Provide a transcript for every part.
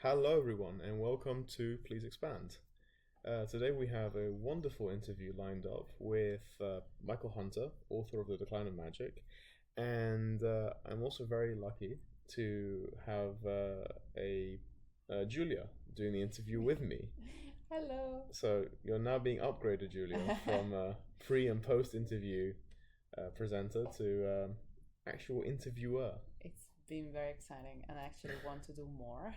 Hello, everyone, and welcome to Please Expand. Today we have a wonderful interview lined up with Michael Hunter, author of The Decline of Magic, and I'm also very lucky to have Giulia doing the interview with me. Hello. So you're now being upgraded, Giulia, from pre and post interview presenter to actual interviewer. It's been very exciting and I actually want to do more.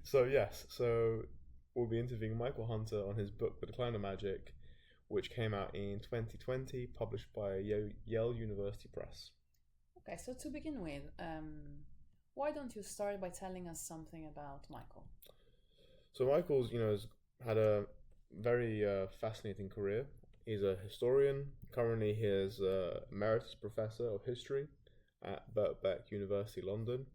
So we'll be interviewing Michael Hunter on his book, The Decline of Magic, which came out in 2020, published by Yale University Press. Okay, so to begin with, why don't you start by telling us something about Michael? So Michael's, has had a very fascinating career. He's a historian. Currently, he is emeritus professor of history at Birkbeck University, London.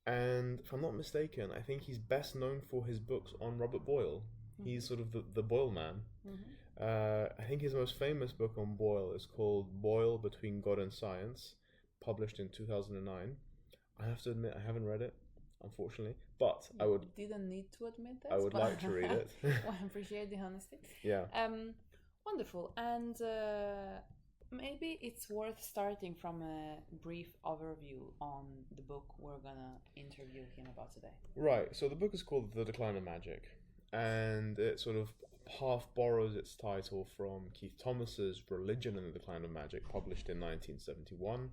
And if I'm not mistaken, I think he's best known for his books on Robert Boyle. Mm-hmm. He's sort of the Boyle man. Mm-hmm. I think his most famous book on Boyle is called Boyle Between God and Science, published in 2009. I have to admit, I haven't read it, unfortunately, but I would... Didn't need to admit that. I would like to read it. Well, I appreciate the honesty. Yeah. Wonderful. And maybe it's worth starting from a brief overview on the book we're gonna interview him about today. Right, so the book is called The Decline of Magic, and it sort of half borrows its title from Keith Thomas's Religion and the Decline of Magic, published in 1971.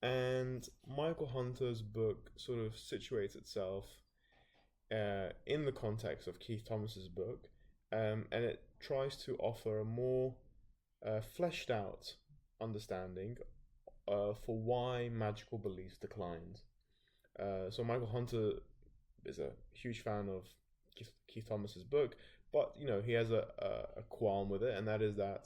And Michael Hunter's book sort of situates itself in the context of Keith Thomas's book, and it tries to offer a more fleshed out understanding for why magical beliefs declined. So Michael Hunter is a huge fan of Keith Thomas's book, but he has a qualm with it, and that is that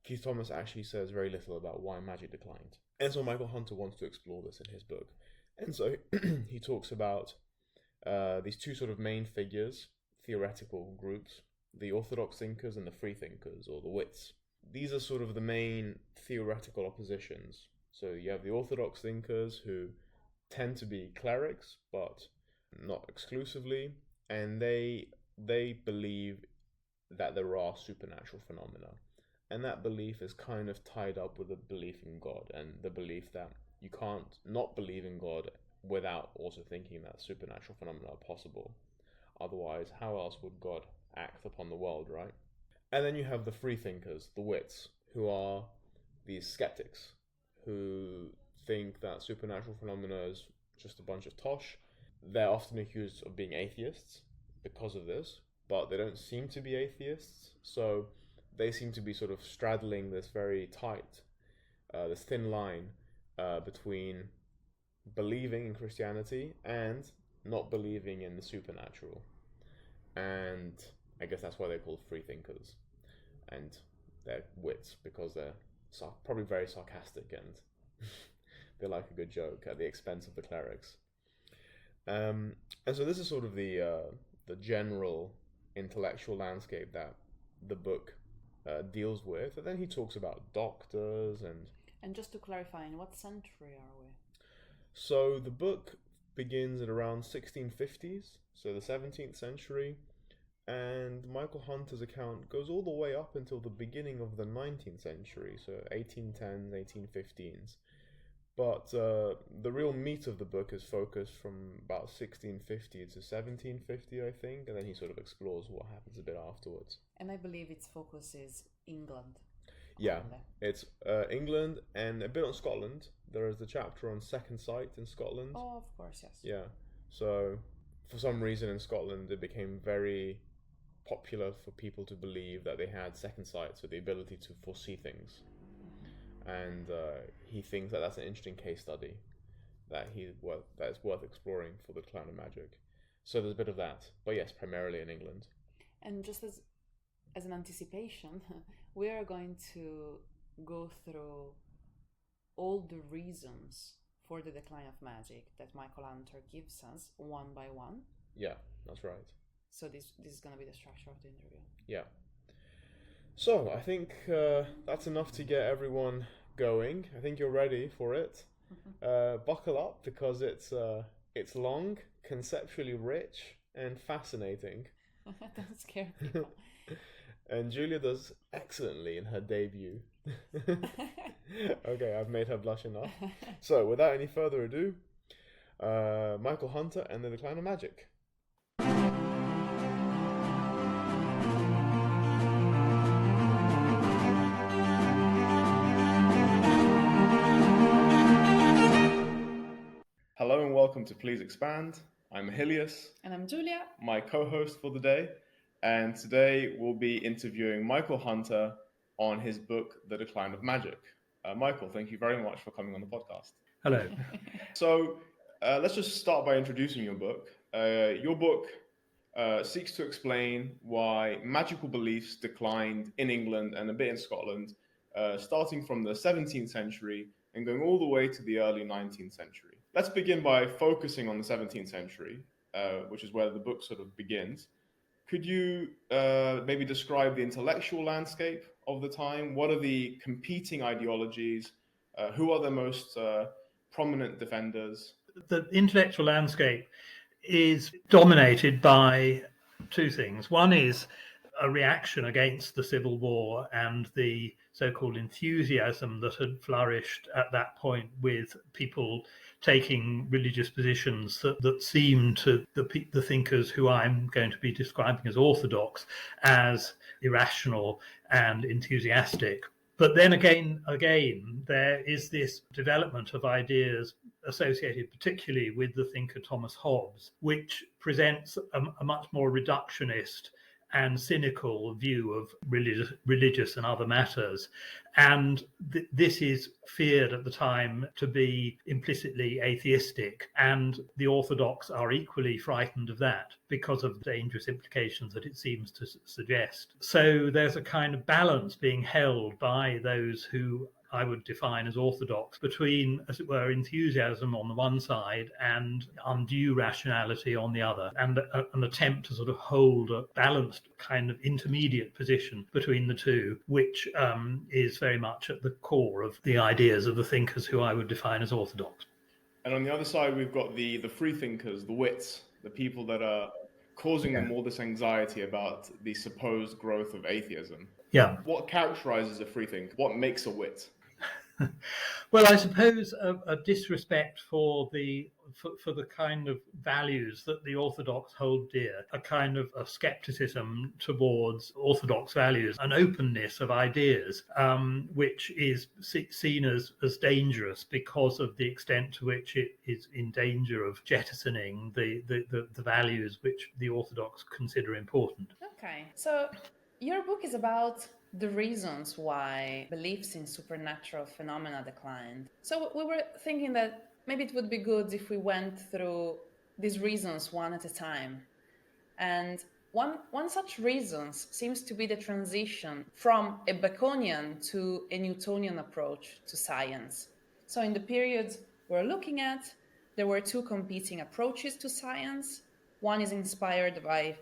Keith Thomas actually says very little about why magic declined. And so Michael Hunter wants to explore this in his book. And so he talks about these two sort of main figures, theoretical groups, the orthodox thinkers and the free thinkers, or the Wits. These are sort of the main theoretical oppositions. So you have the orthodox thinkers, who tend to be clerics, but not exclusively, and they believe that there are supernatural phenomena. And that belief is kind of tied up with the belief in God, and the belief that you can't not believe in God without also thinking that supernatural phenomena are possible. Otherwise, how else would God act upon the world, right? And then you have the free thinkers, the Wits, who are these skeptics, who think that supernatural phenomena is just a bunch of tosh. They're often accused of being atheists because of this, but they don't seem to be atheists, so they seem to be sort of straddling this very tight, this thin line between believing in Christianity and not believing in the supernatural. And I guess that's why they're called free thinkers. And they're wits because they're probably very sarcastic and they like a good joke at the expense of the clerics. And so this is sort of the general intellectual landscape that the book deals with. And then he talks about doctors and... And just to clarify, in what century are we? So the book begins at around 1650s, so the 17th century, and Michael Hunter's account goes all the way up until the beginning of the 19th century, so 1810s, 1815s. But the real meat of the book is focused from about 1650 to 1750, I think, and then he sort of explores what happens a bit afterwards. And I believe its focus is England. Yeah, it's England and a bit on Scotland. There is the chapter on second sight in Scotland. Oh, of course, yes. Yeah, so for some reason in Scotland it became very popular for people to believe that they had second sight, so the ability to foresee things. And he thinks that that's an interesting case study that is worth exploring for the Decline of Magic. So there's a bit of that, but yes, primarily in England. And just as an anticipation, we are going to go through all the reasons for the decline of magic that Michael Hunter gives us one by one. Yeah, that's right. So this is going to be the structure of the interview. Yeah. So I think that's enough to get everyone going. I think you're ready for it. Buckle up because it's It's long, conceptually rich, and fascinating. Don't scare people. And Julia does excellently in her debut. Okay, I've made her blush enough. So, without any further ado, Michael Hunter and the Decline of Magic. Hello and welcome to Please Expand. I'm Hilius. And I'm Giulia. My co-host for the day. And today we'll be interviewing Michael Hunter on his book, The Decline of Magic. Michael, thank you very much for coming on the podcast. Hello. So let's just start by introducing your book. Your book seeks to explain why magical beliefs declined in England and a bit in Scotland, starting from the 17th century and going all the way to the early 19th century. Let's begin by focusing on the 17th century, which is where the book sort of begins. Could you maybe describe the intellectual landscape of the time? What are the competing ideologies? Who are the most prominent defenders? The intellectual landscape is dominated by two things. One is a reaction against the Civil War and the so-called enthusiasm that had flourished at that point, with people taking religious positions that seem to the thinkers who I'm going to be describing as orthodox as irrational and enthusiastic. But then again, there is this development of ideas associated particularly with the thinker Thomas Hobbes, which presents a much more reductionist and cynical view of religious and other matters. And this is feared at the time to be implicitly atheistic, and the Orthodox are equally frightened of that because of the dangerous implications that it seems to suggest. So there's a kind of balance being held by those who I would define as orthodox between, as it were, enthusiasm on the one side and undue rationality on the other, and an attempt to sort of hold a balanced kind of intermediate position between the two, which is very much at the core of the ideas of the thinkers who I would define as orthodox. And on the other side, we've got the free thinkers, the wits, the people that are causing them all this anxiety about the supposed growth of atheism. Yeah. What characterizes a free thinker? What makes a wit? Well, I suppose a disrespect for the kind of values that the Orthodox hold dear, a kind of a scepticism towards Orthodox values, an openness of ideas, which is seen as dangerous because of the extent to which it is in danger of jettisoning the values which the Orthodox consider important. Okay, so your book is about the reasons why beliefs in supernatural phenomena declined. So we were thinking that maybe it would be good if we went through these reasons one at a time. And one such reason seems to be the transition from a Baconian to a Newtonian approach to science. So in the period we're looking at, there were two competing approaches to science. One is inspired by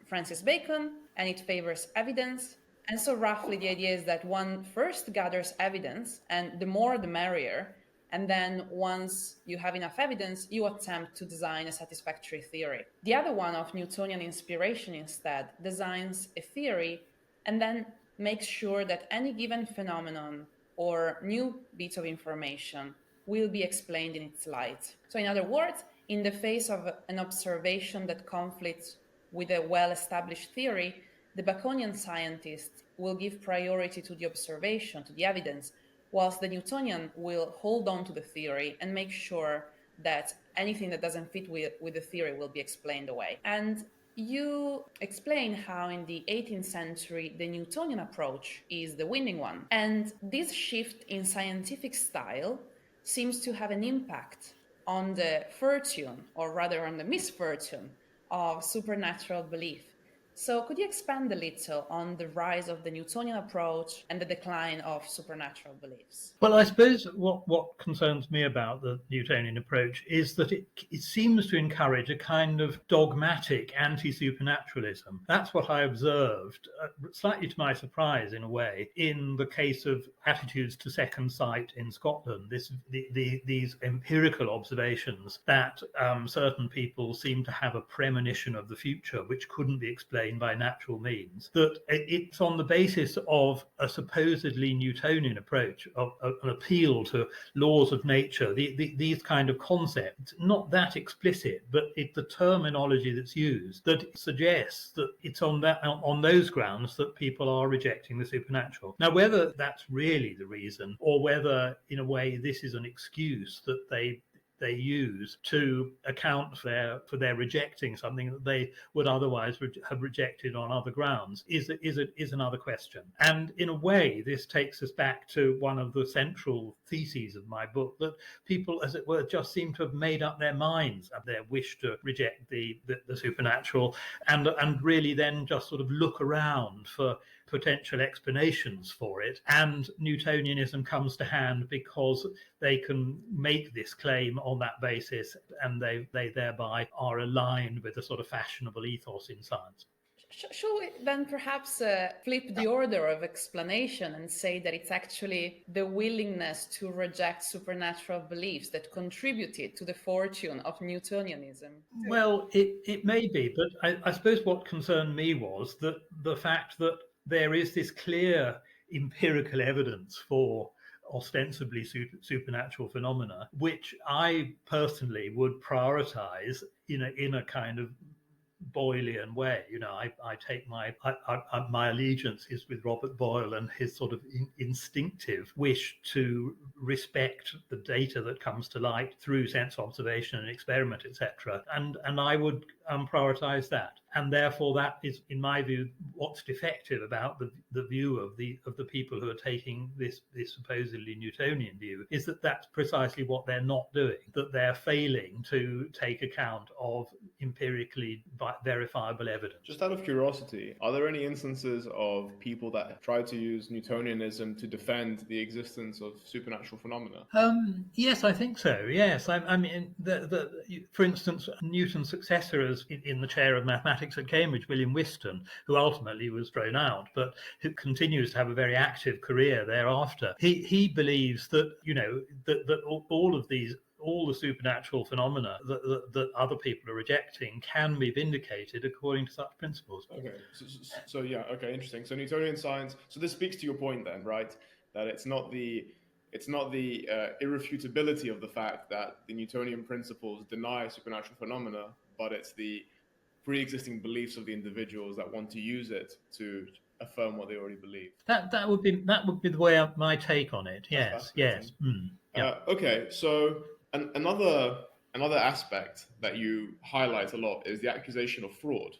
Francis Bacon, and it favors evidence. And so roughly the idea is that one first gathers evidence, and the more the merrier. And then once you have enough evidence, you attempt to design a satisfactory theory. The other one, of Newtonian inspiration instead, designs a theory and then makes sure that any given phenomenon or new bit of information will be explained in its light. So in other words, in the face of an observation that conflicts with a well-established theory, the Baconian scientist will give priority to the observation, to the evidence, whilst the Newtonian will hold on to the theory and make sure that anything that doesn't fit with the theory will be explained away. And you explain how in the 18th century, the Newtonian approach is the winning one. And this shift in scientific style seems to have an impact on the fortune, or rather on the misfortune, of supernatural belief. So could you expand a little on the rise of the Newtonian approach and the decline of supernatural beliefs? Well, I suppose what concerns me about the Newtonian approach is that it seems to encourage a kind of dogmatic anti-supernaturalism. That's what I observed, slightly to my surprise in a way, in the case of attitudes to second sight in Scotland. These empirical observations that certain people seem to have a premonition of the future, which couldn't be explained by natural means. That it's on the basis of a supposedly Newtonian approach of an appeal to laws of nature, these kind of concepts, not that explicit, but the terminology that's used that suggests that it's on those grounds that people are rejecting the supernatural. Now, whether that's really the reason, or whether in a way this is an excuse that they use to account for their rejecting something that they would otherwise have rejected on other grounds is another question. And in a way, this takes us back to one of the central theses of my book, that people, as it were, just seem to have made up their minds of their wish to reject the supernatural, and really then just sort of look around for potential explanations for it. And Newtonianism comes to hand because they can make this claim on that basis, and they thereby are aligned with a sort of fashionable ethos in science. Shall we then perhaps flip the order of explanation and say that it's actually the willingness to reject supernatural beliefs that contributed to the fortune of Newtonianism? Well, it may be, but I suppose what concerned me was that the fact that there is this clear empirical evidence for ostensibly supernatural phenomena, which I personally would prioritize in a kind of Boylean way. I take my allegiance is with Robert Boyle and his sort of instinctive wish to respect the data that comes to light through sense observation and experiment, etc. And I would prioritize that. And therefore, that is, in my view, what's defective about the view of the people who are taking this supposedly Newtonian view, is that that's precisely what they're not doing, that they're failing to take account of empirically verifiable evidence. Just out of curiosity, are there any instances of people that try to use Newtonianism to defend the existence of supernatural phenomena? Yes, I think so. Yes, I mean, for instance, Newton's successor in the chair of mathematics at Cambridge, William Whiston, who ultimately was thrown out, but who continues to have a very active career thereafter. He believes that that all the supernatural phenomena that other people are rejecting can be vindicated according to such principles. Okay, so yeah, okay, interesting. So Newtonian science. So this speaks to your point then, right? That it's not the irrefutability of the fact that the Newtonian principles deny supernatural phenomena, but it's the pre-existing beliefs of the individuals that want to use it to affirm what they already believe. That would be the way my take on it. Yes. Yeah. Okay, so another aspect that you highlight a lot is the accusation of fraud.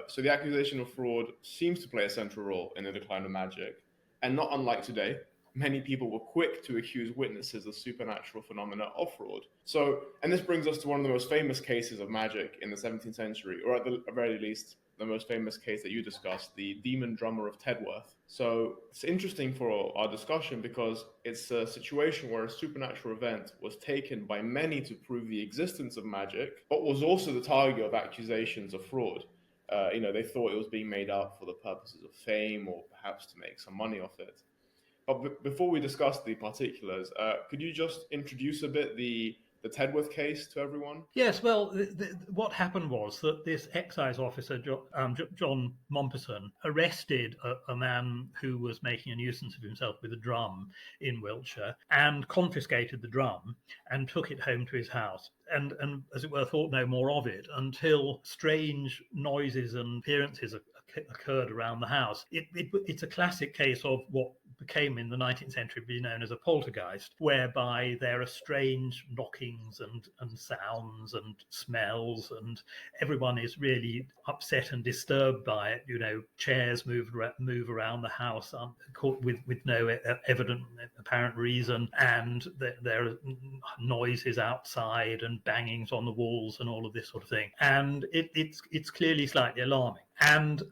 So the accusation of fraud seems to play a central role in the decline of magic, and not unlike today, many people were quick to accuse witnesses of supernatural phenomena of fraud. So, and this brings us to one of the most famous cases of magic in the 17th century, or at the very least, the most famous case that you discussed, the demon drummer of Tedworth. So it's interesting for our discussion because it's a situation where a supernatural event was taken by many to prove the existence of magic, but was also the target of accusations of fraud. They thought it was being made up for the purposes of fame or perhaps to make some money off it. But before we discuss the particulars, could you just introduce a bit the Tedworth case to everyone? Yes, well, what happened was that this excise officer, John Mompesson, arrested a man who was making a nuisance of himself with a drum in Wiltshire and confiscated the drum and took it home to his house. And as it were, thought no more of it until strange noises and appearances occurred around the house. It's a classic case of what became in the 19th century be known as a poltergeist, whereby there are strange knockings and sounds and smells, and everyone is really upset and disturbed by it. Chairs move around the house with no evident apparent reason, and there are noises outside and bangings on the walls and all of this sort of thing. And it's clearly slightly alarming. And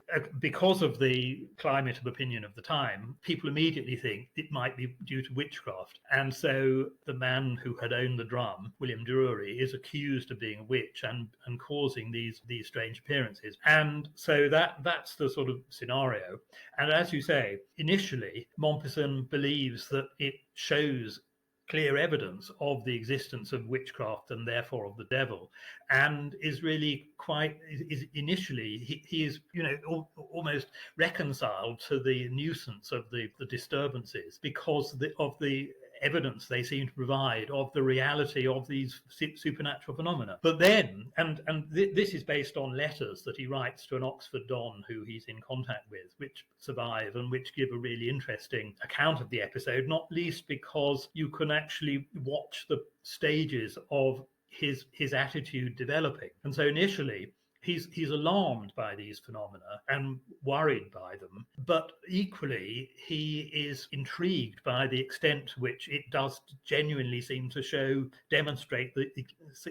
because of the climate of opinion of the time, people immediately think it might be due to witchcraft. And so the man who had owned the drum, William Drury, is accused of being a witch and causing these strange appearances. And so that's the sort of scenario. And as you say, initially, Mompesson believes that it shows clear evidence of the existence of witchcraft and therefore of the devil, and is really quite is initially he is almost reconciled to the nuisance of the disturbances because of the evidence they seem to provide of the reality of these supernatural phenomena. But then, and this is based on letters that he writes to an Oxford don who he's in contact with, which survive and which give a really interesting account of the episode, not least because you can actually watch the stages of his attitude developing. And so initially he's alarmed by these phenomena and worried by them, but equally he is intrigued by the extent to which it does genuinely seem to demonstrate the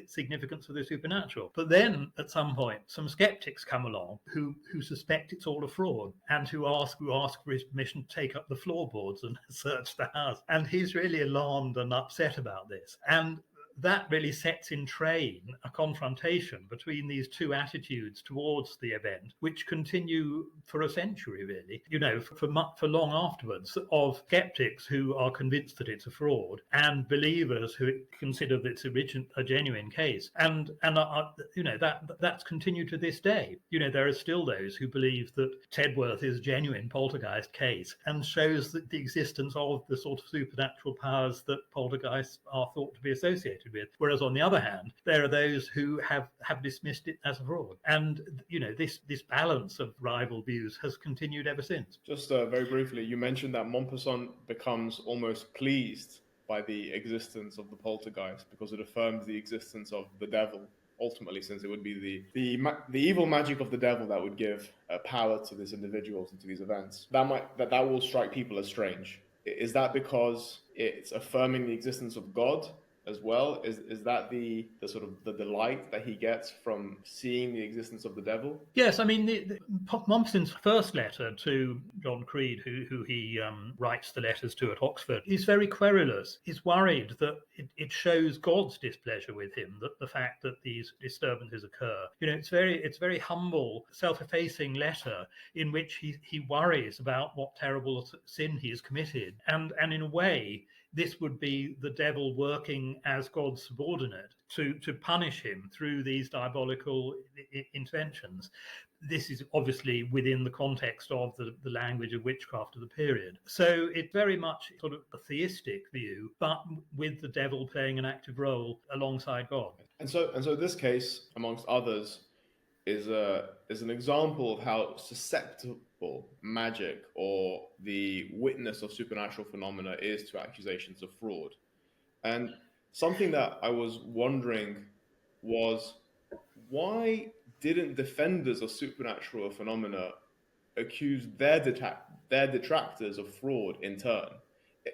significance of the supernatural. But then at some point some skeptics come along who suspect it's all a fraud and who ask for his permission to take up the floorboards and search the house, and he's really alarmed and upset about this. And that really sets in train a confrontation between these two attitudes towards the event, which continue for a century, really, for long afterwards, of skeptics who are convinced that it's a fraud and believers who consider that it's a genuine case. And that's continued to this day. There are still those who believe that Tedworth is a genuine poltergeist case and shows that the existence of the sort of supernatural powers that poltergeists are thought to be associated with. Whereas on the other hand, there are those who have dismissed it as a fraud. And this balance of rival views has continued ever since. Just very briefly, you mentioned that Mompesson becomes almost pleased by the existence of the poltergeist because it affirms the existence of the devil. Ultimately, since it would be the evil magic of the devil that would give power to these individuals and to these events, that will strike people as strange. Is that because it's affirming the existence of God as well? Is that the sort of the delight that he gets from seeing the existence of the devil? Yes, I mean, Mompesson's first letter to John Creed, who he writes the letters to at Oxford, is very querulous. He's worried that it shows God's displeasure with him, that the fact that these disturbances occur. It's very humble, self-effacing letter in which he worries about what terrible sin he has committed, and in a way, this would be the devil working as God's subordinate to punish him through these diabolical interventions. This is obviously within the context of the language of witchcraft of the period. So it's very much sort of a theistic view, but with the devil playing an active role alongside God. And so this case, amongst others, is an example of how susceptible magic or the witness of supernatural phenomena is to accusations of fraud. And something that I was wondering was, why didn't defenders of supernatural phenomena accuse their detractors of fraud in turn?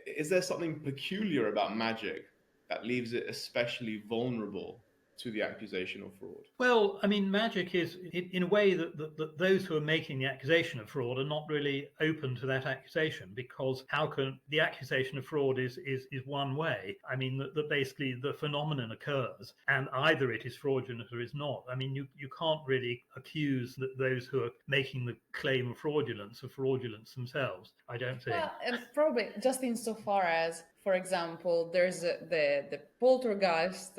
Is there something peculiar about magic that leaves it especially vulnerable to the accusation of fraud? Well, I mean, magic is, in a way, that those who are making the accusation of fraud are not really open to that accusation, because how can the accusation of fraud is one way? I mean, that basically the phenomenon occurs, and either it is fraudulent or is not. I mean, you can't really accuse those who are making the claim of fraudulence themselves, I don't think. Well, probably just insofar as, for example, there's the poltergeist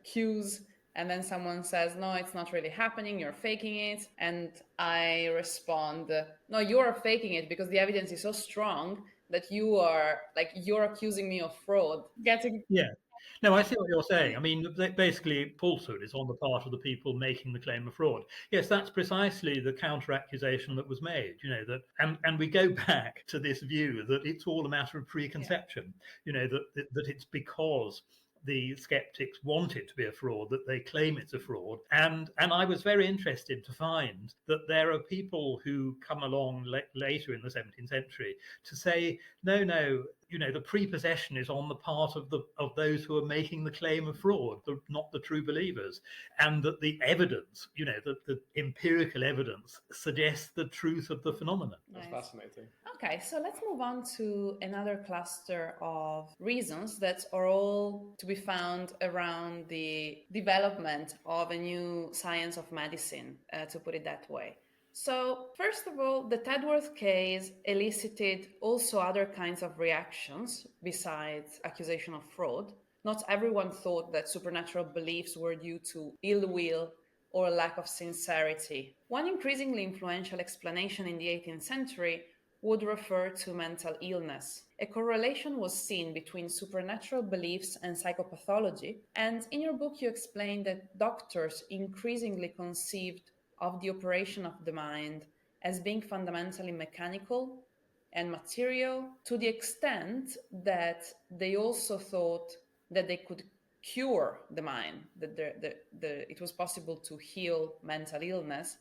cues, and then someone says, no, it's not really happening, you're faking it. And I respond, no, you're faking it because the evidence is so strong that you're accusing me of fraud. Yeah. No, I see what you're saying. I mean, basically, falsehood is on the part of the people making the claim of fraud. Yes, that's precisely the counter-accusation that was made, that, and we go back to this view that it's all a matter of preconception, that it's because the skeptics want it to be a fraud that they claim it's a fraud. And I was very interested to find that there are people who come along later in the 17th century to say, no, the prepossession is on the part of those who are making the claim of fraud, not the true believers, and that the evidence, the empirical evidence suggests the truth of the phenomenon. That's fascinating. Okay, so let's move on to another cluster of reasons that are all to be found around the development of a new science of medicine, to put it that way. So, first of all, the Tedworth case elicited also other kinds of reactions besides accusation of fraud. Not everyone thought that supernatural beliefs were due to ill will or lack of sincerity. One increasingly influential explanation in the 18th century would refer to mental illness. A correlation was seen between supernatural beliefs and psychopathology, and in your book you explain that doctors increasingly conceived of the operation of the mind as being fundamentally mechanical and material, to the extent that they also thought that they could cure the mind, that it was possible to heal mental illness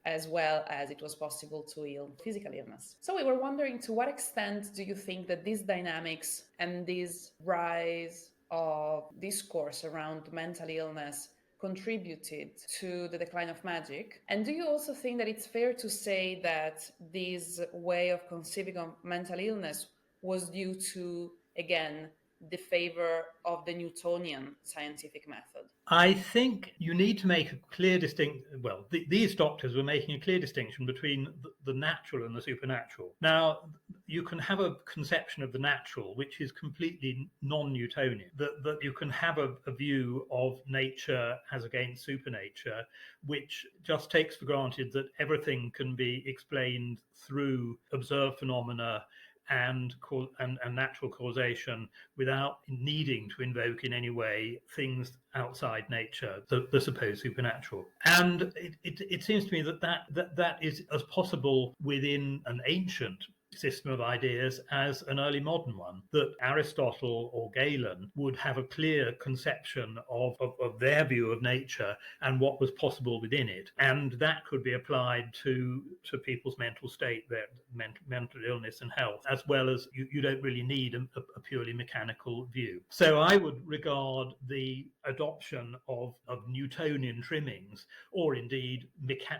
as well as it was possible to heal physical illness. So we were wondering, to what extent do you think that these dynamics and this rise of discourse around mental illness contributed to the decline of magic? And do you also think that it's fair to say that this way of conceiving of mental illness was due to, again, the favor of the Newtonian scientific method? I think you need to make a clear distinction. Well, these doctors were making a clear distinction between the natural and the supernatural. Now, you can have a conception of the natural which is completely non-Newtonian, that you can have a view of nature as against supernature, which just takes for granted that everything can be explained through observed phenomena and natural causation without needing to invoke in any way things outside nature, the supposed supernatural. And it seems to me that is as possible within an ancient system of ideas as an early modern one, that Aristotle or Galen would have a clear conception of their view of nature and what was possible within it, and that could be applied to people's mental state, their mental illness and health, as well as you don't really need a purely mechanical view. So I would regard the adoption of Newtonian trimmings, or indeed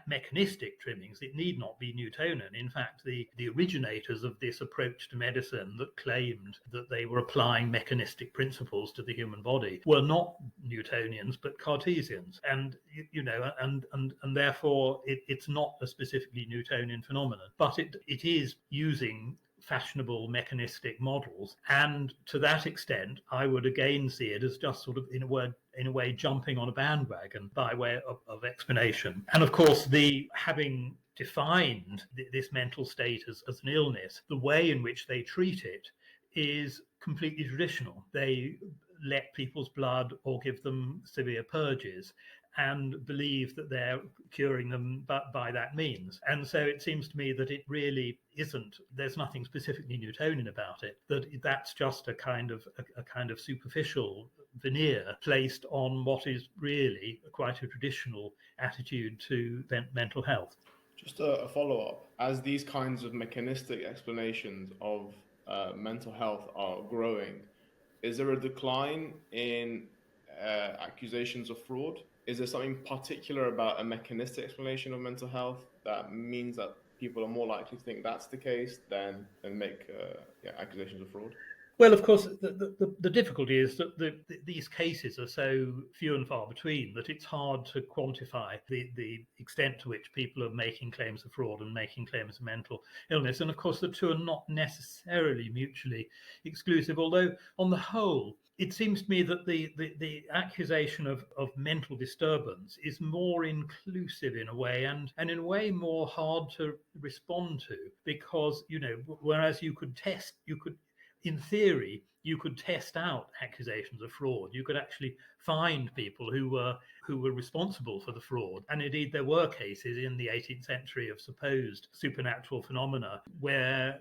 mechanistic trimmings. It need not be Newtonian. In fact, the originators of this approach to medicine that claimed that they were applying mechanistic principles to the human body were not Newtonians but Cartesians, and and therefore it's not a specifically Newtonian phenomenon, but it is using fashionable mechanistic models, and to that extent I would again see it as just sort of in a way jumping on a bandwagon by way of explanation. And of course, the having defined this mental state as an illness, the way in which they treat it is completely traditional. They let people's blood or give them severe purges and believe that they're curing them by that means. And so it seems to me that it really isn't, there's nothing specifically Newtonian about it, that's just a kind of superficial veneer placed on what is really quite a traditional attitude to mental health. Just a follow-up. As these kinds of mechanistic explanations of mental health are growing, is there a decline in accusations of fraud? Is there something particular about a mechanistic explanation of mental health that means that people are more likely to think that's the case than make accusations of fraud? Well, of course, the difficulty is that these cases are so few and far between that it's hard to quantify the extent to which people are making claims of fraud and making claims of mental illness. And of course, the two are not necessarily mutually exclusive, although on the whole, it seems to me that the accusation of mental disturbance is more inclusive in a way, and in a way more hard to respond to, because, whereas in theory, you could test out accusations of fraud. You could actually find people who were responsible for the fraud. And indeed, there were cases in the 18th century of supposed supernatural phenomena where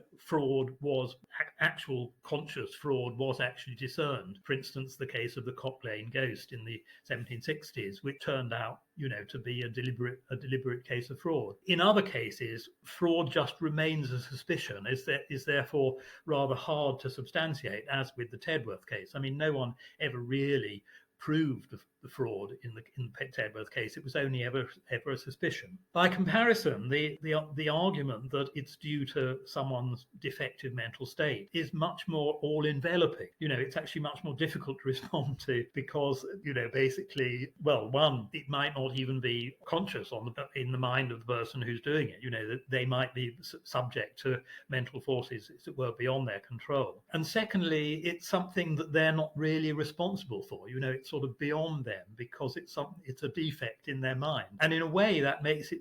actual conscious fraud was actually discerned. For instance, the case of the Cock Lane ghost in the 1760s, which turned out, to be a deliberate case of fraud. In other cases, fraud just remains a suspicion, is therefore rather hard to substantiate, as with the Tedworth case. I mean, no one ever really proved the fraud in the Tedworth case. It was only ever a suspicion. By comparison, the argument that it's due to someone's defective mental state is much more all-enveloping. It's actually much more difficult to respond to because, basically, well, one, it might not even be conscious in the mind of the person who's doing it. That they might be subject to mental forces, as it were, beyond their control. And secondly, it's something that they're not really responsible for. It's sort of beyond them because it's a defect in their mind. And in a way, that makes it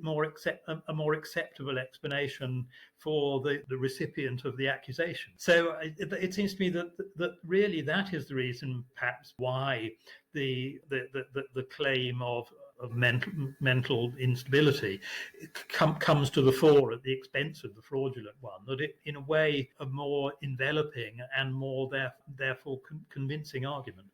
a more acceptable explanation for the recipient of the accusation. So it seems to me that really that is the reason, perhaps, why the claim of mental instability comes to the fore at the expense of the fraudulent one, that it, in a way, a more enveloping and more therefore convincing argument.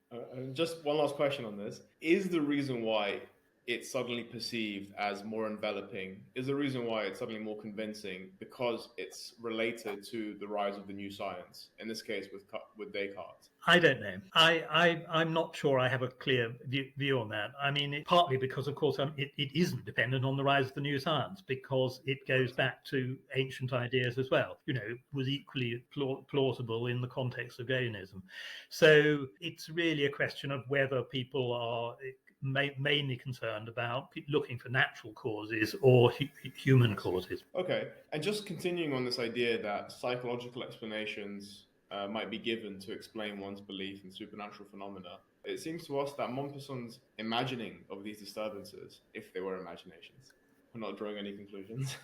Just one last question on this. Is the reason why it's suddenly perceived as more enveloping, is the reason why it's suddenly more convincing because it's related to the rise of the new science, in this case with Descartes? I don't know. I'm not sure I have a clear view on that. I mean, partly because, of course, it isn't dependent on the rise of the new science, because it goes back to ancient ideas as well. It was equally plausible in the context of Baconianism. So it's really a question of whether people are mainly concerned about looking for natural causes or human causes. Okay, and just continuing on this idea that psychological explanations might be given to explain one's belief in supernatural phenomena, it seems to us that Maupassant's imagining of these disturbances, if they were imaginations, I'm not drawing any conclusions,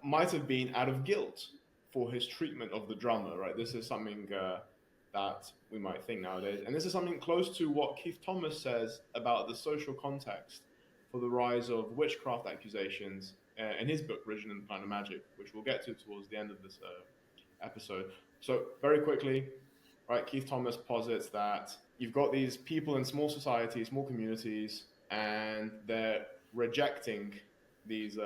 might have been out of guilt for his treatment of the drummer, right? This is something that we might think nowadays. And this is something close to what Keith Thomas says about the social context for the rise of witchcraft accusations in his book, Religion and the Decline of Magic, which we'll get to towards the end of this episode. So very quickly, right, Keith Thomas posits that you've got these people in small societies, small communities, and they're rejecting these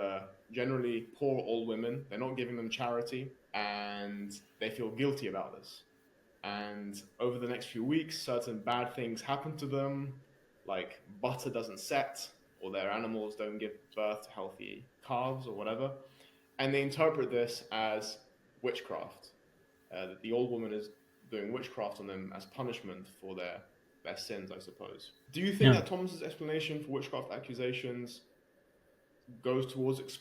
generally poor old women. They're not giving them charity, and they feel guilty about this. And over the next few weeks, certain bad things happen to them, like butter doesn't set, or their animals don't give birth to healthy calves or whatever. And they interpret this as witchcraft. That the old woman is doing witchcraft on them as punishment for their sins, I suppose. Do you think that Thomas's explanation for witchcraft accusations goes towards...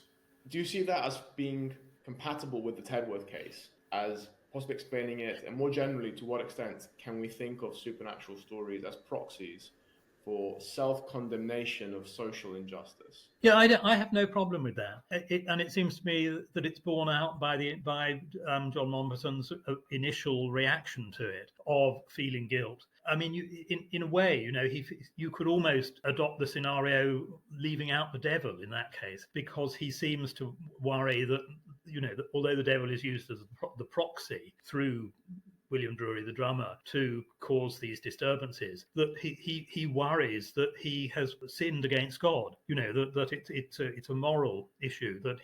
Do you see that as being compatible with the Tedworth case, as possibly explaining it, and more generally, to what extent can we think of supernatural stories as proxies for self-condemnation of social injustice? Yeah, I have no problem with that. And it seems to me that it's borne out by John Maupassant's initial reaction to it, of feeling guilt. I mean, in a way, you could almost adopt the scenario leaving out the devil in that case, because he seems to worry that, that although the devil is used as the proxy through William Drury, the drummer, to cause these disturbances, that he worries that he has sinned against God, that it's a moral issue that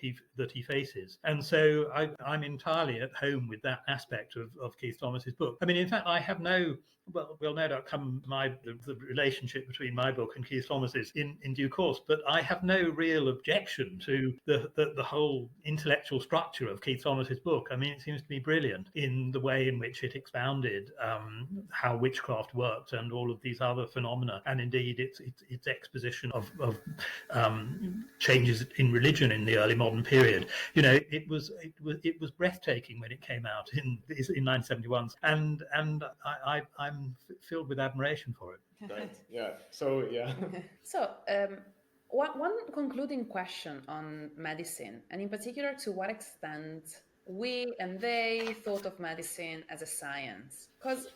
he faces. And so I'm entirely at home with that aspect of Keith Thomas's book. I mean, in fact, I have we'll no doubt come the relationship between my book and Keith Thomas's in due course, but I have no real objection to the whole intellectual structure of Keith Thomas's book. I mean, it seems to me brilliant in the way in which it expounded how witchcraft worked and all of these other phenomena, and indeed its exposition of changes in religion in the early modern period. It was breathtaking when it came out in 1971, and I'm filled with admiration for it. Right. Yeah. So yeah. So one concluding question on medicine, and in particular, to what extent we and they thought of medicine as a science, because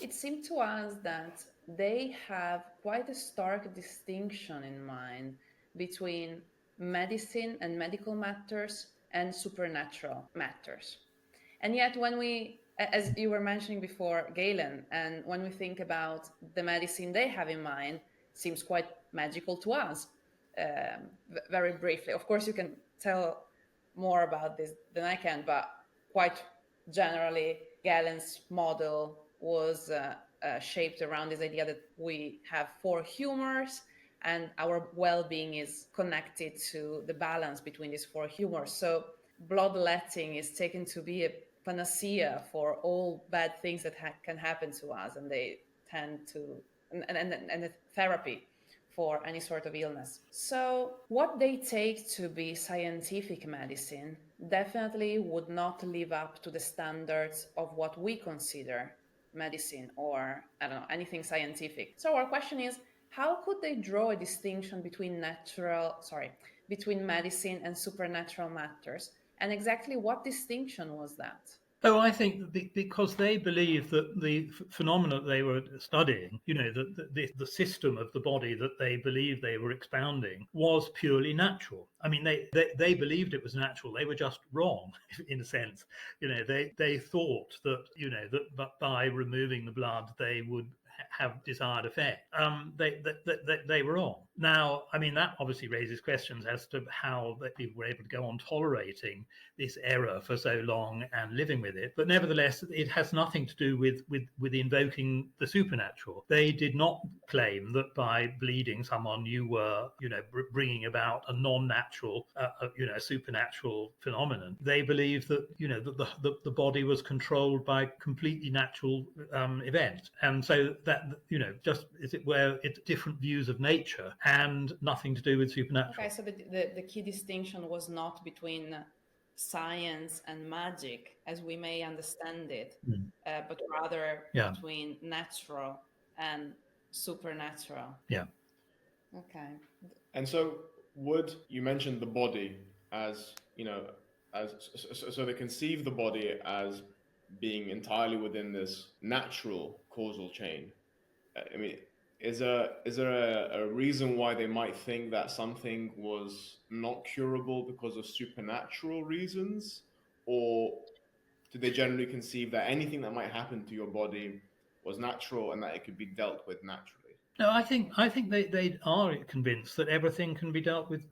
it seemed to us that they have quite a stark distinction in mind between medicine and medical matters and supernatural matters. And yet when we, as you were mentioning before, Galen, and when we think about the medicine they have in mind, seems quite magical to us. Very briefly, of course, you can tell more about this than I can, but quite generally, Galen's model was shaped around this idea that we have four humors and our well-being is connected to the balance between these four humors. So bloodletting is taken to be a panacea for all bad things that can happen to us, and they tend to and a therapy for any sort of illness. So what they take to be scientific medicine definitely would not live up to the standards of what we consider medicine, or I don't know, anything scientific. So our question is, how could they draw a distinction between between medicine and supernatural matters? And exactly what distinction was that? Oh, I think because they believe that the phenomena that they were studying, the system of the body that they believed they were expounding was purely natural. I mean, they believed it was natural. They were just wrong, in a sense. They thought that, that by removing the blood, they would have desired effect. They were wrong. Now, I mean, that obviously raises questions as to how that people were able to go on tolerating this error for so long and living with it. But nevertheless, it has nothing to do with invoking the supernatural. They did not claim that by bleeding someone you were, bringing about a non-natural, supernatural phenomenon. They believed that, that the body was controlled by completely natural events, and so that, just as it were, it's different views of nature and nothing to do with supernatural. Okay, so the key distinction was not between science and magic as we may understand it, but rather between natural and supernatural. Yeah. Okay. And so you mentioned the body as, so they conceive the body as being entirely within this natural causal chain. I mean, is there a reason why they might think that something was not curable because of supernatural reasons? Or do they generally conceive that anything that might happen to your body was natural and that it could be dealt with naturally? No, I think they are convinced that everything can be dealt with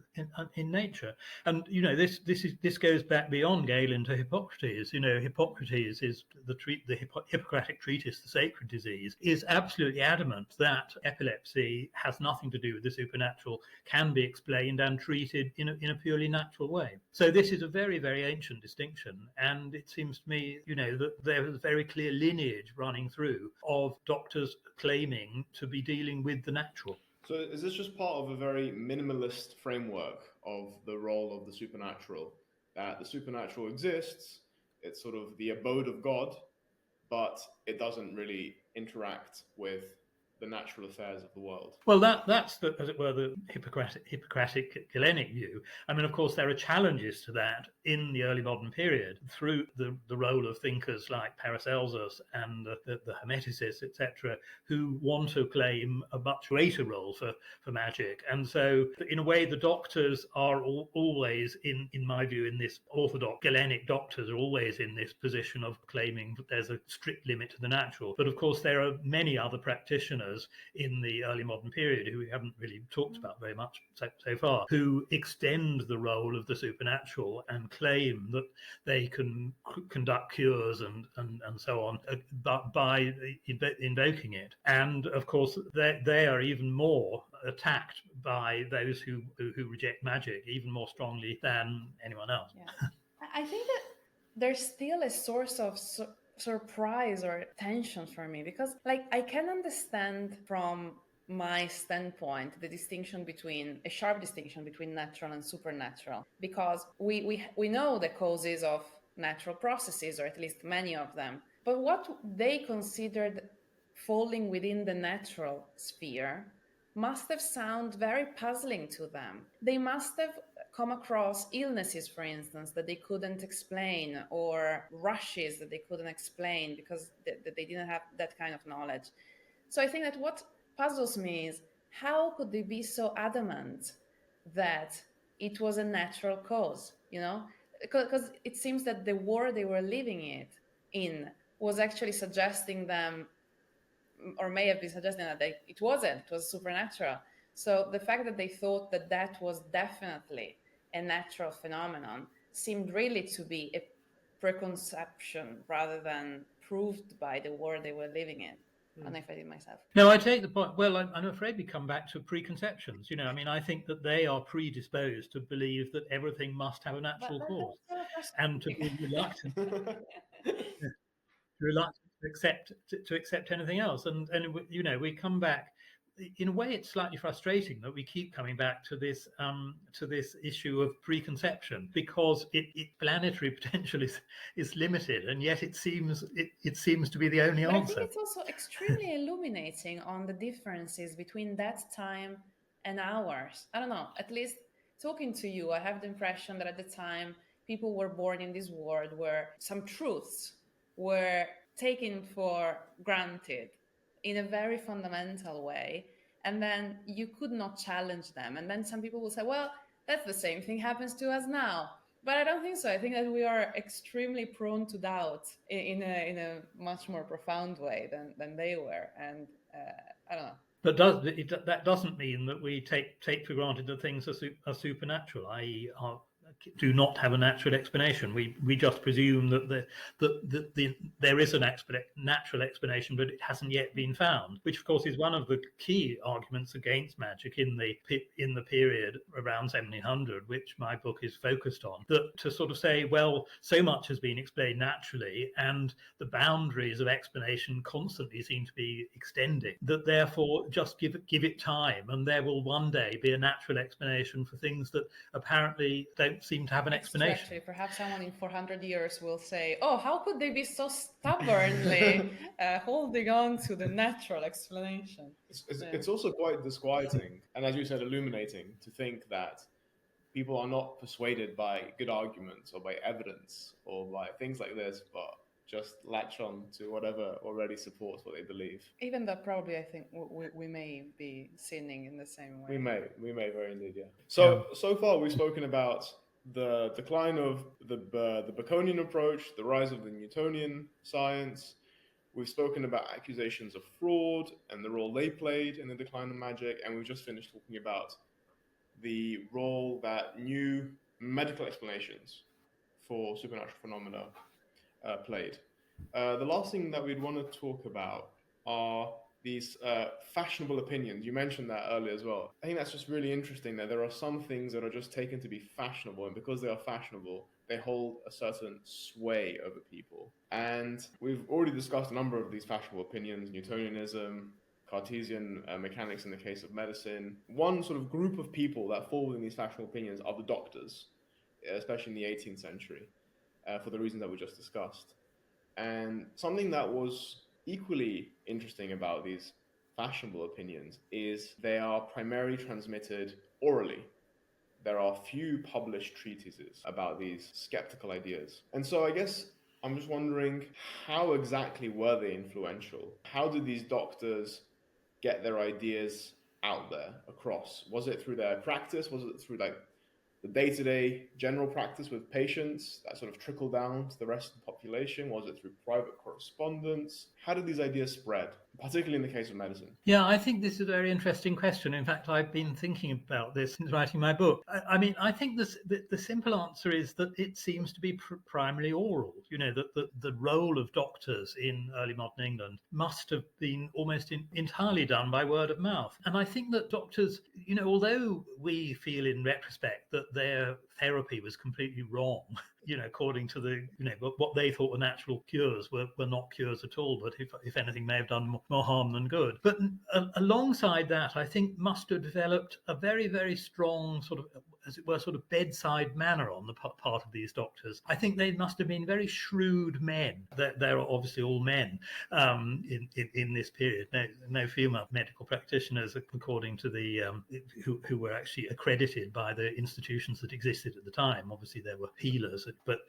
in nature, and this goes back beyond Galen to Hippocrates. Hippocrates is the Hippocratic treatise, the sacred disease, is absolutely adamant that epilepsy has nothing to do with the supernatural, can be explained and treated in a purely natural way. So this is a very, very ancient distinction, and it seems to me, that there is a very clear lineage running through of doctors claiming to be dealing with the natural. So is this just part of a very minimalist framework of the role of the supernatural? That the supernatural exists, it's sort of the abode of God, but it doesn't really interact with the natural affairs of the world. Well, that's as it were, the Hippocratic Galenic view. I mean, of course, there are challenges to that in the early modern period through the role of thinkers like Paracelsus and the Hermeticists, etc., who want to claim a much greater role for magic. And so, in a way, the doctors are always, in my view, in this orthodox Galenic doctors are always in this position of claiming that there's a strict limit to the natural. But of course, there are many other practitioners in the early modern period who we haven't really talked about very much so far, who extend the role of the supernatural and claim that they can conduct cures and so on by invoking it. And of course, they are even more attacked by those who reject magic even more strongly than anyone else. Yeah. I think that there's still a source of surprise or tension for me, because I can understand from my standpoint the sharp distinction between natural and supernatural, because we know the causes of natural processes, or at least many of them, but what they considered falling within the natural sphere must have sounded very puzzling to them. They must have come across illnesses, for instance, that they couldn't explain, or rushes that they couldn't explain because they didn't have that kind of knowledge. So I think that what puzzles me is, how could they be so adamant that it was a natural cause, Because it seems that the war they were living in was actually suggesting them or may have been suggesting that it wasn't, it was supernatural. So the fact that they thought that that was definitely a natural phenomenon seemed really to be a preconception rather than proved by the world they were living in. I don't know if I did myself. No, I take the point. Well, I'm afraid we come back to preconceptions. I mean, I think that they are predisposed to believe that everything must have a natural cause, and to be reluctant to accept anything else. And we come back. In a way, it's slightly frustrating that we keep coming back to this issue of preconception, because its planetary potential is limited, and yet it seems to be the only But answer. I think it's also extremely illuminating on the differences between that time and ours. I don't know, at least talking to you, I have the impression that at the time people were born in this world where some truths were taken for granted in a very fundamental way, and then you could not challenge them. And then some people will say, well, that's the same thing happens to us now. But I don't think so. I think that we are extremely prone to doubt in a much more profound way than they were. And I don't know. But that doesn't mean that we take for granted that things are supernatural, i.e., do not have a natural explanation. We just presume that there is a natural explanation, but it hasn't yet been found. Which, of course, is one of the key arguments against magic in the period around 1700, which my book is focused on. That to sort of say, well, so much has been explained naturally, and the boundaries of explanation constantly seem to be extending. That therefore, just give it time, and there will one day be a natural explanation for things that apparently don't seem to have an explanation. Actually, perhaps someone in 400 years will say, oh, how could they be so stubbornly holding on to the natural explanation? It's also quite disquieting, and as you said, illuminating, to think that people are not persuaded by good arguments or by evidence or by things like this, but just latch on to whatever already supports what they believe. Even though probably I think we may be sinning in the same way. We may very indeed, yeah. So far we've spoken about the decline of the Baconian approach, the rise of the Newtonian science. We've spoken about accusations of fraud and the role they played in the decline of magic, and we've just finished talking about the role that new medical explanations for supernatural phenomena played. The last thing that we'd want to talk about are these fashionable opinions. You mentioned that earlier as well. I think that's just really interesting that there are some things that are just taken to be fashionable, and because they are fashionable, they hold a certain sway over people. And we've already discussed a number of these fashionable opinions: Newtonianism, Cartesian mechanics in the case of medicine. One sort of group of people that fall within these fashionable opinions are the doctors, especially in the 18th century, for the reasons that we just discussed. And something that was equally interesting about these fashionable opinions is they are primarily transmitted orally. There are few published treatises about these skeptical ideas. And so I guess I'm just wondering, how exactly were they influential? How did these doctors get their ideas out there across? Was it through their practice? Was it through the day-to-day general practice with patients that sort of trickled down to the rest of the population? Was it through private correspondence? How did these ideas spread, particularly in the case of medicine? Yeah, I think this is a very interesting question. In fact, I've been thinking about this since writing my book. I mean, I think the simple answer is that it seems to be primarily oral. That the role of doctors in early modern England must have been almost entirely done by word of mouth. And I think that doctors, although we feel in retrospect that their therapy was completely wrong, according to what they thought were natural cures were not cures at all, but if anything may have done more harm than good. But alongside that, I think must have developed a very, very strong sort of, as it were, sort of bedside manner on the part of these doctors. I think they must have been very shrewd men. They're obviously all men in this period. No female medical practitioners, according to the who were actually accredited by the institutions that existed at the time. Obviously, there were healers, but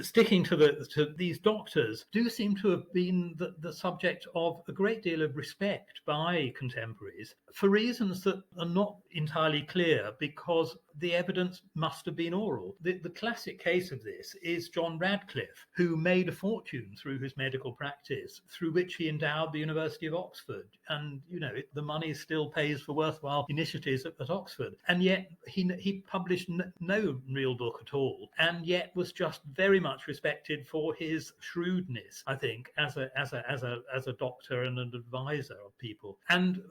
sticking to these doctors do seem to have been the subject of a great deal of respect by contemporaries for reasons that are not entirely clear, because the evidence must have been oral. The classic case of this is John Radcliffe, who made a fortune through his medical practice, through which he endowed the University of Oxford. And, the money still pays for worthwhile initiatives at Oxford. And yet he published no real book at all, and yet was just very much respected for his shrewdness, I think, as a doctor and an advisor of people. And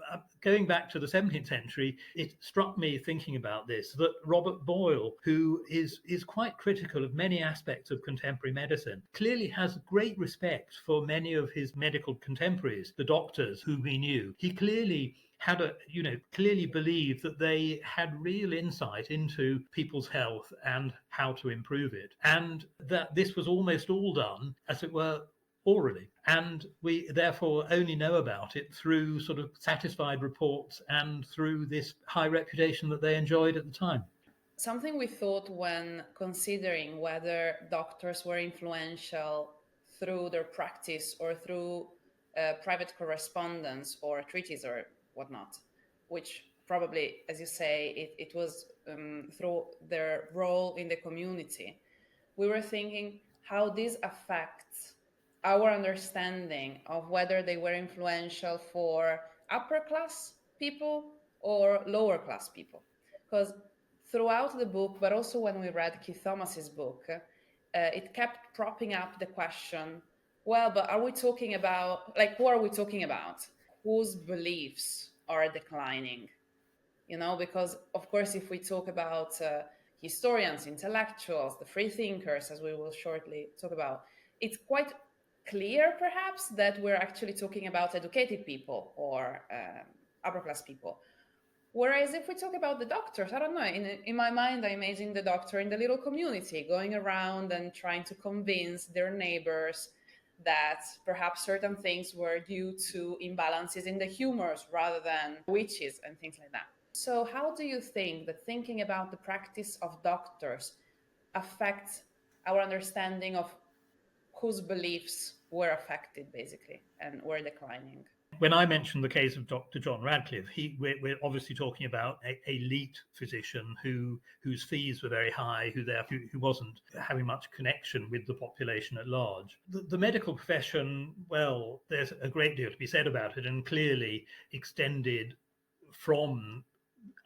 going back to the 17th century, it struck me thinking about this that Robert Boyle, who is quite critical of many aspects of contemporary medicine, clearly has great respect for many of his medical contemporaries, the doctors whom he knew. He clearly clearly believed that they had real insight into people's health and how to improve it, and that this was almost all done, as it were, orally. And we therefore only know about it through sort of satisfied reports and through this high reputation that they enjoyed at the time. Something we thought when considering whether doctors were influential through their practice or through private correspondence or treatises or whatnot, which probably, as you say, it was through their role in the community. We were thinking how this affects our understanding of whether they were influential for upper class people or lower class people. Because throughout the book, but also when we read Keith Thomas's book, it kept propping up the question, well, but are we talking about, who are we talking about? Whose beliefs are declining? Because, of course, if we talk about historians, intellectuals, the free thinkers, as we will shortly talk about, it's quite clear, perhaps, that we're actually talking about educated people or upper class people. Whereas if we talk about the doctors, I don't know, in my mind, I imagine the doctor in the little community going around and trying to convince their neighbors that perhaps certain things were due to imbalances in the humors rather than witches and things like that. So how do you think that thinking about the practice of doctors affects our understanding of whose beliefs were affected, basically, and were declining? When I mentioned the case of Dr. John Radcliffe, we're obviously talking about an elite physician whose fees were very high, who wasn't having much connection with the population at large. The medical profession, well, there's a great deal to be said about it, and clearly extended from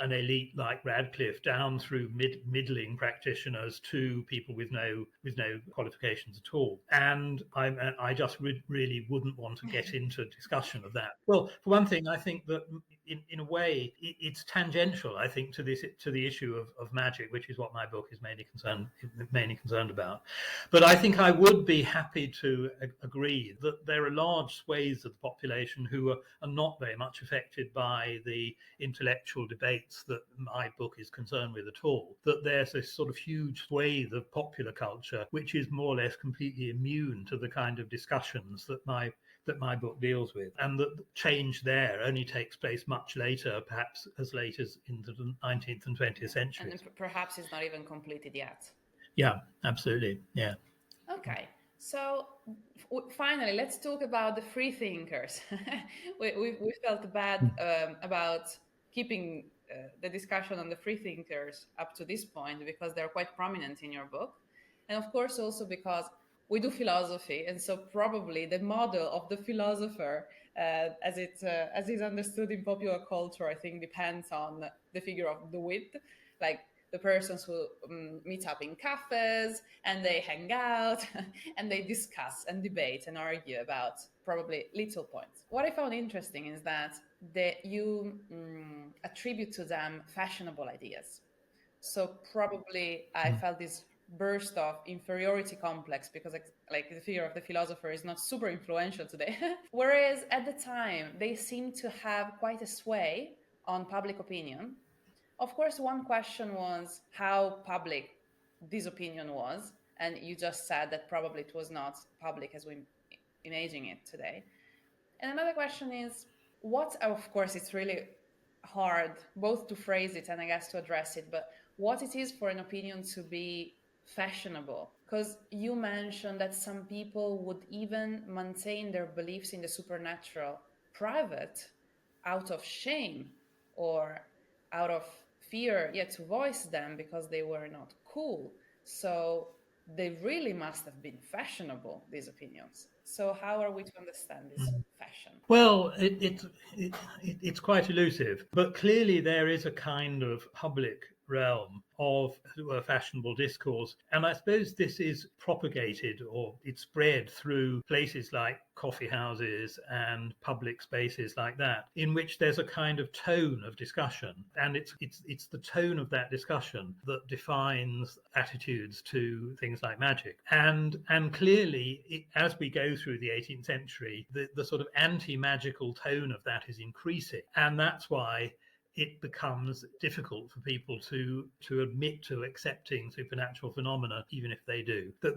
an elite like Radcliffe down through middling practitioners to people with no qualifications at all. And I just really wouldn't want to get into discussion of that. Well, for one thing, I think that in a way it's tangential, I think, to the issue of magic, which is what my book is mainly concerned about. But I think I would be happy to agree that there are large swathes of the population who are not very much affected by the intellectual debates that my book is concerned with at all. That there's this sort of huge swathe of popular culture which is more or less completely immune to the kind of discussions that my book deals with, and that change there only takes place much later, perhaps as late as in the 19th and 20th centuries. And perhaps it's not even completed yet. Yeah, absolutely. Yeah. Okay. So finally, let's talk about the free thinkers. we felt bad about keeping the discussion on the free thinkers up to this point because they're quite prominent in your book. And of course, also because we do philosophy. And so probably the model of the philosopher, as is understood in popular culture, I think depends on the figure of the wit, like the persons who meet up in cafes and they hang out and they discuss and debate and argue about probably little points. What I found interesting is that you attribute to them fashionable ideas. So probably I felt this burst of inferiority complex because like the figure of the philosopher is not super influential today. Whereas at the time they seem to have quite a sway on public opinion. Of course, one question was how public this opinion was. And you just said that probably it was not public as we imagine it today. And another question is of course, it's really hard both to phrase it and I guess to address it, but what it is for an opinion to be fashionable Because you mentioned that some people would even maintain their beliefs in the supernatural private out of shame or out of fear, yet to voice them because they were not cool. So they really must have been fashionable, these opinions. So how are we to understand this fashion? Well, it's quite elusive, but clearly there is a kind of public realm of fashionable discourse, and I suppose this is propagated or it's spread through places like coffee houses and public spaces like that, in which there's a kind of tone of discussion, and it's the tone of that discussion that defines attitudes to things like magic. And clearly, as we go through the 18th century, the sort of anti-magical tone of that is increasing, and that's why it becomes difficult for people to admit to accepting supernatural phenomena, even if they do. That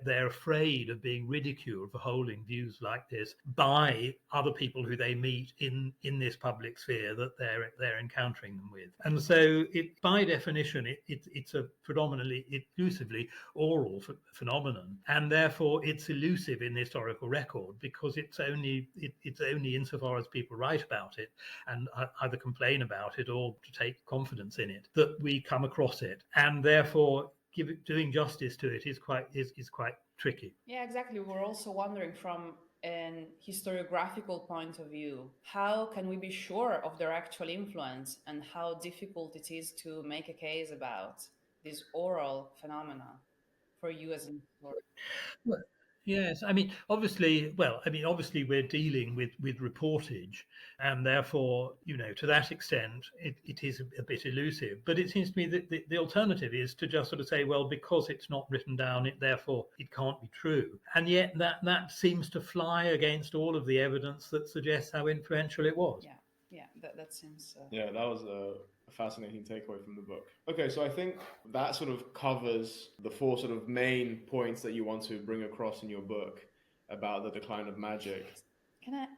they're afraid of being ridiculed for holding views like this by other people who they meet in this public sphere that they're encountering them with. And so, by definition, it's a predominantly exclusively oral phenomenon, and therefore it's elusive in the historical record because it's only insofar as people write about it and either complain about it or to take confidence in it that we come across it, and therefore doing justice to it is quite tricky. Yeah, exactly. We're also wondering from an historiographical point of view, how can we be sure of their actual influence and how difficult it is to make a case about this oral phenomena for you as an historian? Well, yes, obviously we're dealing with reportage, and therefore, to that extent, it is a bit elusive. But it seems to me that the alternative is to just sort of say, well, because it's not written down, therefore it can't be true. And yet that seems to fly against all of the evidence that suggests how influential it was. Yeah, that seems. Yeah, that was a fascinating takeaway from the book. Okay, so I think that sort of covers the four sort of main points that you want to bring across in your book about the decline of magic.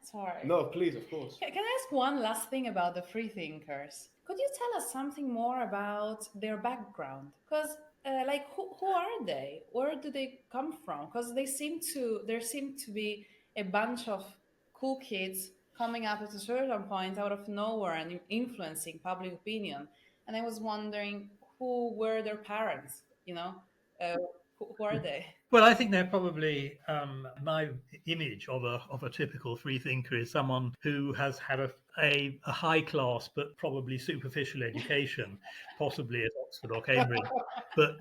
Sorry. No, please, of course. Can I ask one last thing about the free thinkers? Could you tell us something more about their background? Because, who are they? Where do they come from? Because there seem to be a bunch of cool kids coming up at a certain point out of nowhere and influencing public opinion. And I was wondering who were their parents, who are they? Well, I think they're probably my image of a typical free thinker is someone who has had a high class but probably superficial education, possibly at Oxford or Cambridge, but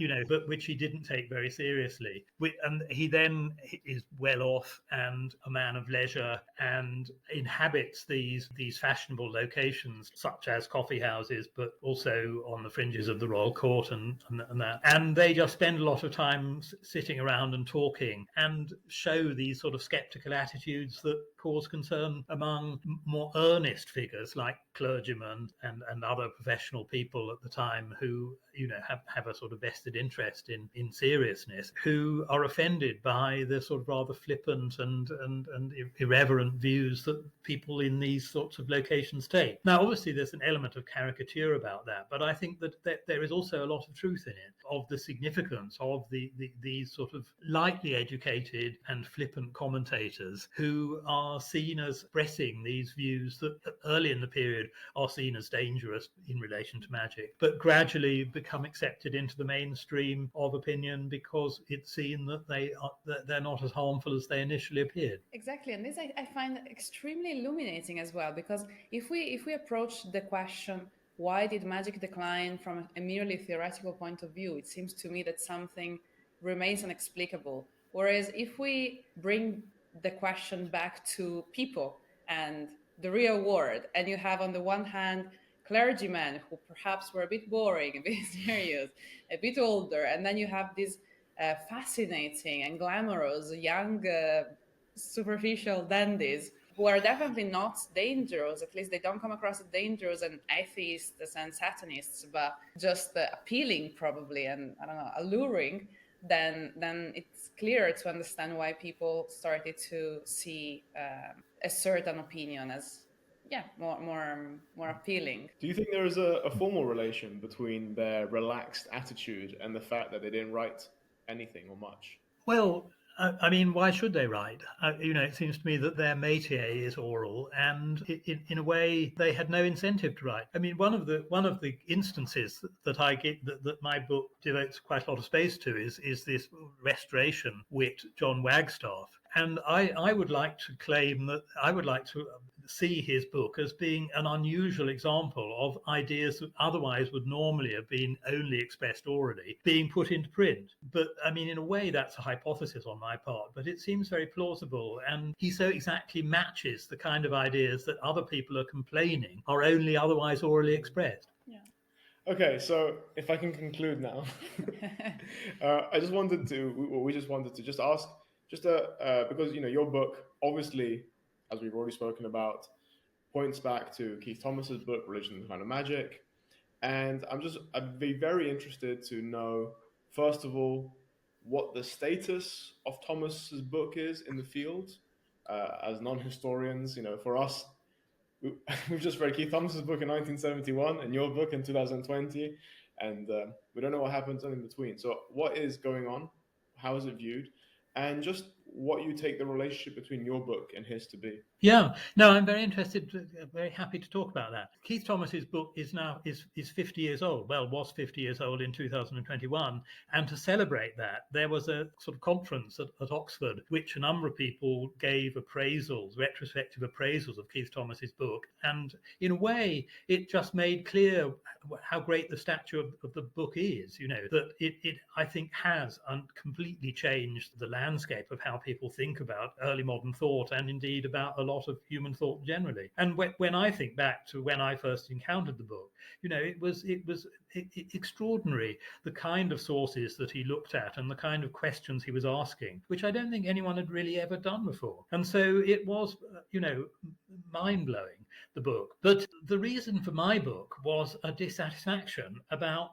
which he didn't take very seriously. And he then is well off and a man of leisure and inhabits these fashionable locations such as coffee houses, but also on the fringes of the royal court and that. And they just spend a lot of time sitting around and talking and show these sort of skeptical attitudes that cause concern among more earnest figures like clergymen and other professional people at the time who have a sort of vested interest in seriousness, who are offended by the sort of rather flippant and irreverent views that people in these sorts of locations take. Now, obviously, there's an element of caricature about that, but I think that there is also a lot of truth in it, of the significance of these sort of lightly educated and flippant commentators who are seen as expressing these views that early in the period are seen as dangerous in relation to magic, but gradually become accepted into the mainstream of opinion because it's seen that they're not as harmful as they initially appeared. Exactly, and this I find extremely illuminating as well, because if we approach the question, why did magic decline from a merely theoretical point of view, it seems to me that something remains inexplicable. Whereas if we bring the question back to people and the real world, and you have on the one hand clergymen who perhaps were a bit boring, a bit serious, a bit older, and then you have these fascinating and glamorous young superficial dandies who are definitely not dangerous, at least they don't come across as dangerous and atheists and satanists, but just appealing probably and, I don't know, alluring, then it's clear to understand why people started to see a certain opinion as more appealing. Do you think there is a formal relation between their relaxed attitude and the fact that they didn't write anything or much? Well, I mean, why should they write? It seems to me that their métier is oral, and in a way, they had no incentive to write. I mean, one of the instances that I get that my book devotes quite a lot of space to is this restoration wit John Wagstaff, and I would like to claim that I would like to see his book as being an unusual example of ideas that otherwise would normally have been only expressed orally being put into print. But I mean, in a way, that's a hypothesis on my part, but it seems very plausible. And he so exactly matches the kind of ideas that other people are complaining are only otherwise orally expressed. Yeah. Okay, so if I can conclude now, we just wanted to just ask, because your book, obviously, as we've already spoken about, points back to Keith Thomas's book, Religion and the Kind of Magic, and I'd be very interested to know, first of all, what the status of Thomas's book is in the field, as non-historians. For us, we've just read Keith Thomas's book in 1971 and your book in 2020, and we don't know what happens in between. So what is going on? How is it viewed? And just what you take the relationship between your book and his to be. Yeah, no, I'm very interested, very happy to talk about that. Keith Thomas's book is 50 years old. Well, was 50 years old in 2021, and to celebrate that, there was a sort of conference at Oxford, which a number of people gave appraisals, retrospective appraisals of Keith Thomas's book, and in a way, it just made clear how great the stature of the book is. That it I think has completely changed the landscape of how people think about early modern thought, and indeed about a lot of human thought generally. And when I think back to when I first encountered the book, it was extraordinary, the kind of sources that he looked at and the kind of questions he was asking, which I don't think anyone had really ever done before. And so it was, mind-blowing, the book. But the reason for my book was a dissatisfaction about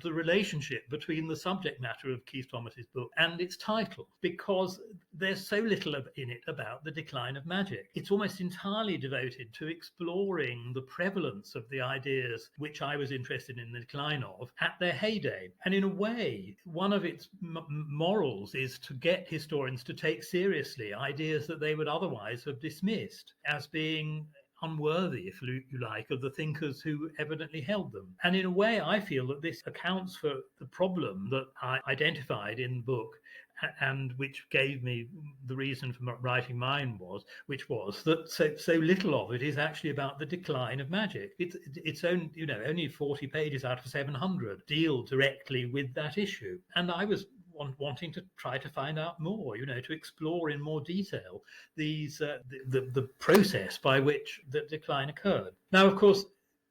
the relationship between the subject matter of Keith Thomas's book and its title, because there's so little in it about the decline of magic. It's almost entirely devoted to exploring the prevalence of the ideas which I was interested in the decline of at their heyday. And in a way, one of its morals is to get historians to take seriously ideas that they would otherwise have dismissed as being unworthy, if you like, of the thinkers who evidently held them. And in a way, I feel that this accounts for the problem that I identified in the book, and which gave me the reason for writing mine, which was that so little of it is actually about the decline of magic. It's only 40 pages out of 700 deal directly with that issue, and I was wanting to try to find out more, to explore in more detail the process by which the decline occurred. Now, of course,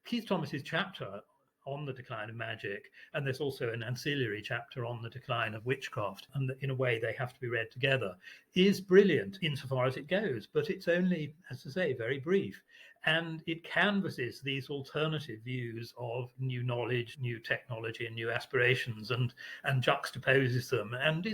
Keith Thomas's chapter on the decline of magic, and there's also an ancillary chapter on the decline of witchcraft, and in a way they have to be read together, is brilliant insofar as it goes, but it's only, as I say, very brief. And it canvasses these alternative views of new knowledge, new technology, and new aspirations, and juxtaposes them. And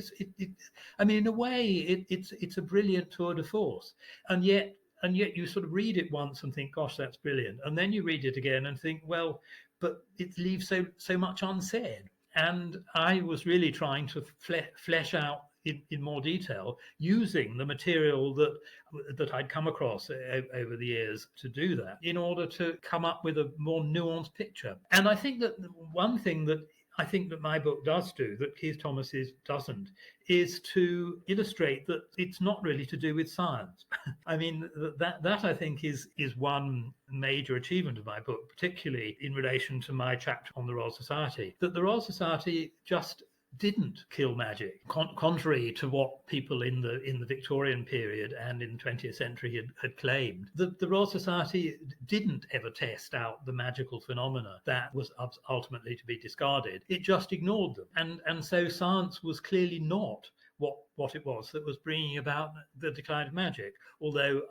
in a way, it's a brilliant tour de force. And yet you sort of read it once and think, gosh, that's brilliant. And then you read it again and think, well, but it leaves so much unsaid. And I was really trying to flesh out in more detail, using the material that I'd come across over the years to do that, in order to come up with a more nuanced picture. And I think that one thing that my book does do that Keith Thomas's doesn't is to illustrate that it's not really to do with science. I mean, that I think is one major achievement of my book, particularly in relation to my chapter on the Royal Society, that the Royal Society just didn't kill magic, contrary to what people in the Victorian period and in the 20th century had claimed. The Royal Society didn't ever test out the magical phenomena that was ultimately to be discarded. It just ignored them. And so science was clearly not what it was that was bringing about the decline of magic, although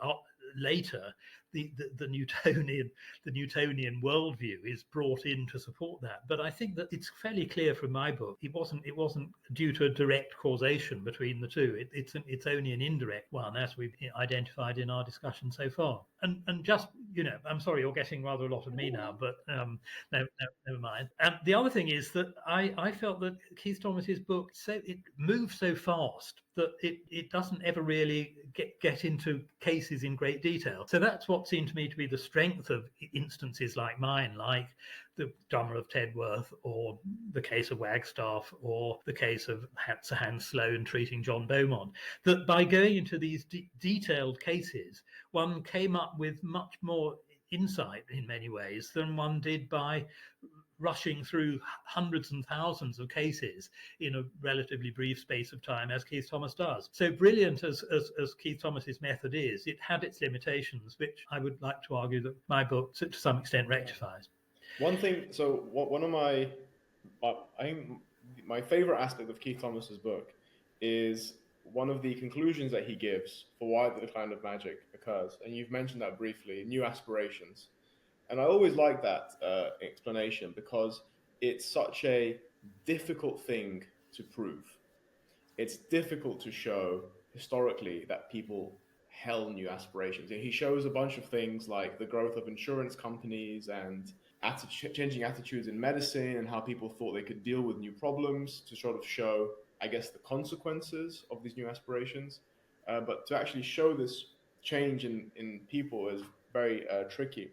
later the Newtonian worldview is brought in to support that. But I think that it's fairly clear from my book it wasn't due to a direct causation between the two. It's only an indirect one, as we've identified in our discussion so far. and just, I'm sorry, you're getting rather a lot of me now, but no, never mind. And the other thing is that I felt that Keith Thomas's book, it moves so fast that it doesn't ever really get into cases in great detail. So that's what seemed to me to be the strength of instances like mine, like the drummer of Tedworth, or the case of Wagstaff, or the case of Sir Hans Sloane treating John Beaumont, that by going into these detailed cases, one came up with much more insight in many ways than one did by rushing through hundreds and thousands of cases in a relatively brief space of time, as Keith Thomas does. So brilliant as Keith Thomas's method is, it had its limitations, which I would like to argue that my book to some extent rectifies. One thing, so one of I think my favorite aspect of Keith Thomas's book is one of the conclusions that he gives for why the decline of magic occurs. And you've mentioned that briefly, new aspirations. And I always like that explanation, because it's such a difficult thing to prove. It's difficult to show historically that people held new aspirations. And he shows a bunch of things like the growth of insurance companies and changing attitudes in medicine, and how people thought they could deal with new problems, to sort of show, I guess, the consequences of these new aspirations. But to actually show this change in people is very tricky.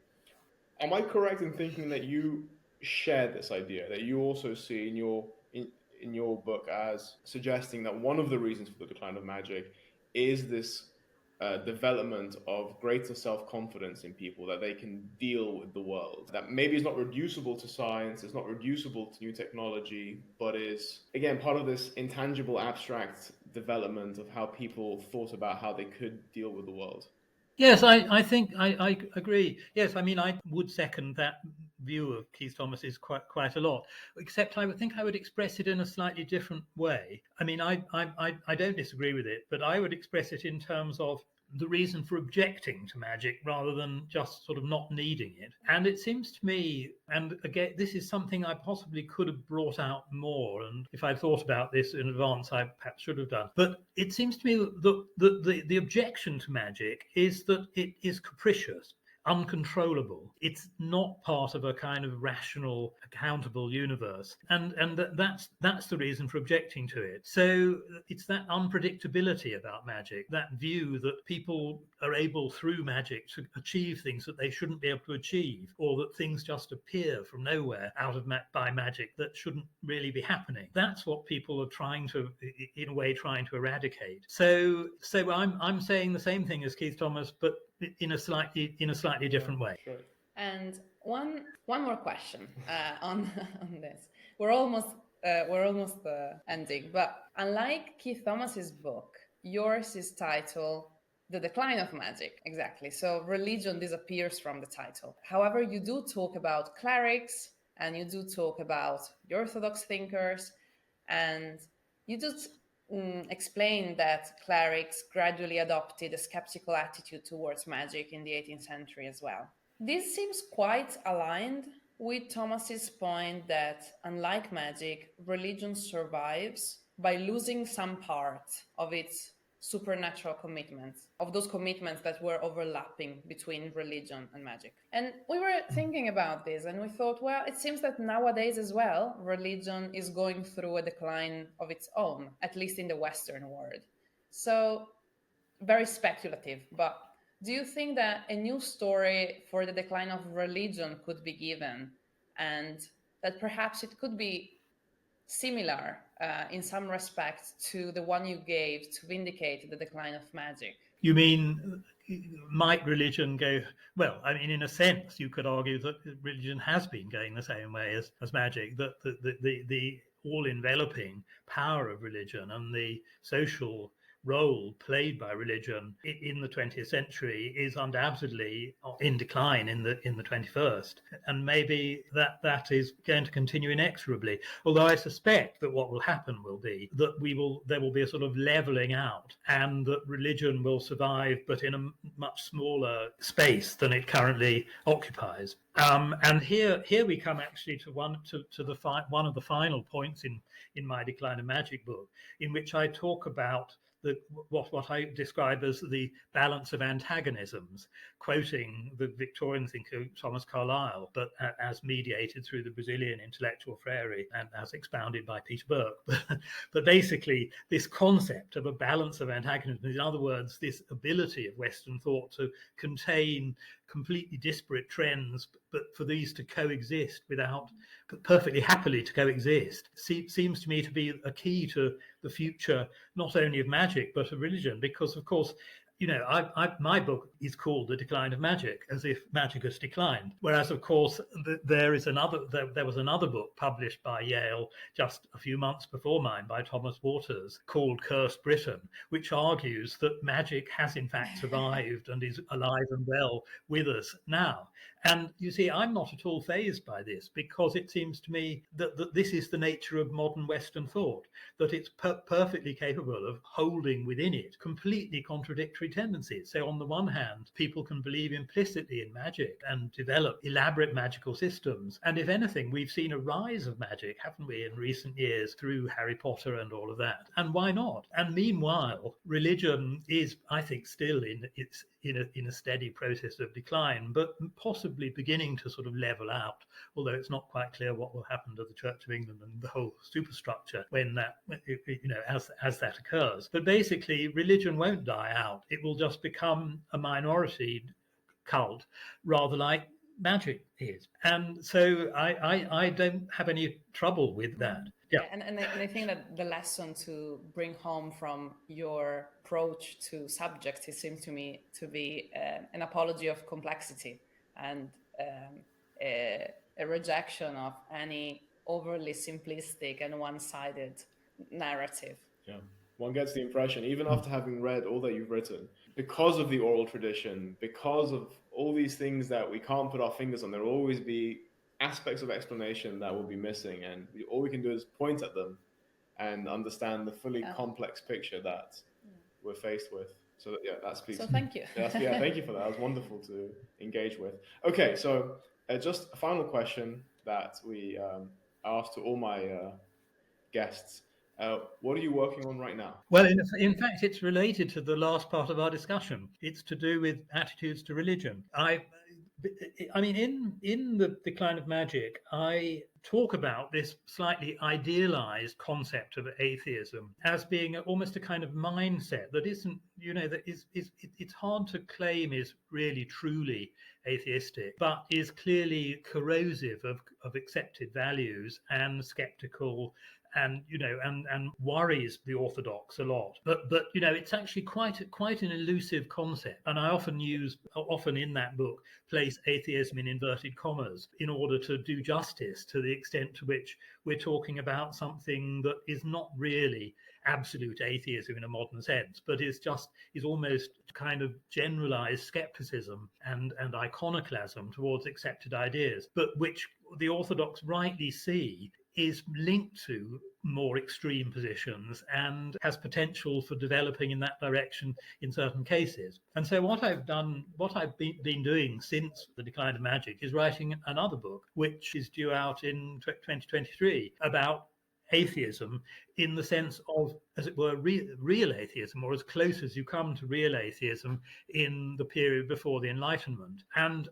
Am I correct in thinking that you share this idea, that you also see in your book as suggesting that one of the reasons for the decline of magic is this development of greater self-confidence in people, that they can deal with the world, that maybe is not reducible to science, it's not reducible to new technology, but is, again, part of this intangible, abstract development of how people thought about how they could deal with the world? Yes, I think I agree. Yes, I mean, I would second that view of Keith Thomas's quite a lot, except I would think I would express it in a slightly different way. I mean, I don't disagree with it, but I would express it in terms of the reason for objecting to magic rather than just sort of not needing it. And it seems to me, and again, this is something I possibly could have brought out more, and if I'd thought about this in advance, I perhaps should have done. But it seems to me that the objection to magic is that it is capricious, uncontrollable. It's not part of a kind of rational, accountable universe, and that's the reason for objecting to it. So it's that unpredictability about magic, that view that people are able through magic to achieve things that they shouldn't be able to achieve, or that things just appear from nowhere out of by magic that shouldn't really be happening. That's what people are trying to eradicate. So I'm saying the same thing as Keith Thomas, but in a slightly different way. Sure. And one more question on this. We're almost ending, but unlike Keith Thomas's book, yours is titled The Decline of Magic. Exactly. So religion disappears from the title. However, you do talk about clerics, and you do talk about the orthodox thinkers, and you do explain that clerics gradually adopted a skeptical attitude towards magic in the 18th century as well. This seems quite aligned with Thomas's point that, unlike magic, religion survives by losing some part of its supernatural commitments, of those commitments that were overlapping between religion and magic. And we were thinking about this, and we thought, well, it seems that nowadays as well, religion is going through a decline of its own, at least in the Western world. So, very speculative, but do you think that a new story for the decline of religion could be given, and that perhaps it could be similar in some respects to the one you gave to vindicate the decline of magic? You mean, might religion go? Well, I mean, in a sense, you could argue that religion has been going the same way as magic, that the all-enveloping power of religion and the social role played by religion in the 20th century is undoubtedly in decline in the 21st, and maybe that is going to continue inexorably. Although I suspect that what will happen will be that there will be a sort of leveling out, and that religion will survive, but in a much smaller space than it currently occupies. And here we come actually to one of the final points in my Decline of Magic book, in which I talk about what I describe as the balance of antagonisms, quoting the Victorian thinker Thomas Carlyle, but as mediated through the Brazilian intellectual Freire and as expounded by Peter Burke. But basically, this concept of a balance of antagonism, in other words, this ability of Western thought to contain completely disparate trends, but for these to coexist without perfectly happily to coexist, seems to me to be a key to the future, not only of magic, but of religion. Because, of course, you know, my book is called The Decline of Magic, as if magic has declined. Whereas, of course, there was another book published by Yale just a few months before mine by Thomas Waters called Cursed Britain, which argues that magic has in fact survived and is alive and well with us now. And you see, I'm not at all fazed by this, because it seems to me that this is the nature of modern Western thought, that it's perfectly capable of holding within it completely contradictory tendencies. So on the one hand, people can believe implicitly in magic and develop elaborate magical systems. And if anything, we've seen a rise of magic, haven't we, in recent years through Harry Potter and all of that. And why not? And meanwhile, religion is, I think, still in a steady process of decline, but possibly beginning to sort of level out, although it's not quite clear what will happen to the Church of England and the whole superstructure when that, you know, as that occurs. But basically, religion won't die out. It will just become a minority cult, rather like magic is. And so I don't have any trouble with that. Yeah. And I think that the lesson to bring home from your approach to subjects, it seems to me to be an apology of complexity and a rejection of any overly simplistic and one-sided narrative. Yeah, one gets the impression, even after having read all that you've written, because of the oral tradition, because of all these things that we can't put our fingers on, there will always be aspects of explanation that will be missing, and all we can do is point at them and understand the fully complex picture that we're faced with. So yeah, that speaks. So thank you. Yeah, thank you for that. That was wonderful to engage with. Okay, so just a final question that we asked to all my guests. What are you working on right now? Well, in fact, it's related to the last part of our discussion. It's to do with attitudes to religion. I mean, in The Decline of Magic, I talk about this slightly idealized concept of atheism as being almost a kind of mindset that isn't, you know, that it's hard to claim is really truly atheistic, but is clearly corrosive of accepted values and skeptical, and you know, and worries the orthodox a lot. But you know, it's actually quite an elusive concept, and I often in that book place atheism in inverted commas in order to do justice to the extent to which we're talking about something that is not really absolute atheism in a modern sense, but is almost kind of generalized skepticism and iconoclasm towards accepted ideas, but which the orthodox rightly see is linked to more extreme positions and has potential for developing in that direction in certain cases. And so what I've been doing since The Decline of Magic is writing another book, which is due out in 2023, about atheism in the sense of, as it were, real atheism, or as close as you come to real atheism in the period before the Enlightenment. And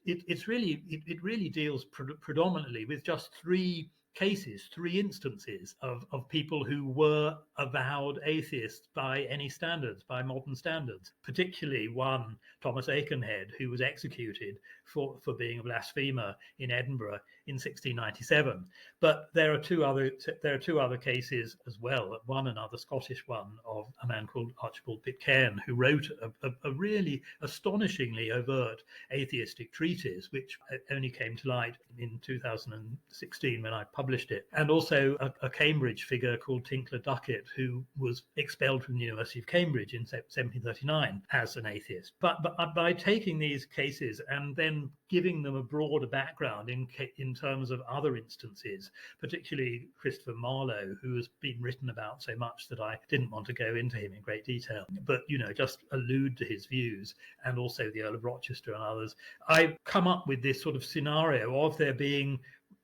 it really deals predominantly with just three instances of people who were avowed atheists by any standards, by modern standards, particularly one, Thomas Aikenhead, who was executed for being a blasphemer in Edinburgh in 1697. But there are two other cases as well. One, another Scottish one, of a man called Archibald Pitcairn, who wrote a really astonishingly overt atheistic treatise, which only came to light in 2016 when I published it. And also a Cambridge figure called Tinkler Duckett, who was expelled from the University of Cambridge in 1739 as an atheist. But by taking these cases and then giving them a broader background in terms of other instances, particularly Christopher Marlowe, who has been written about so much that I didn't want to go into him in great detail, but you know, just allude to his views, and also the Earl of Rochester and others, I've come up with this sort of scenario of there being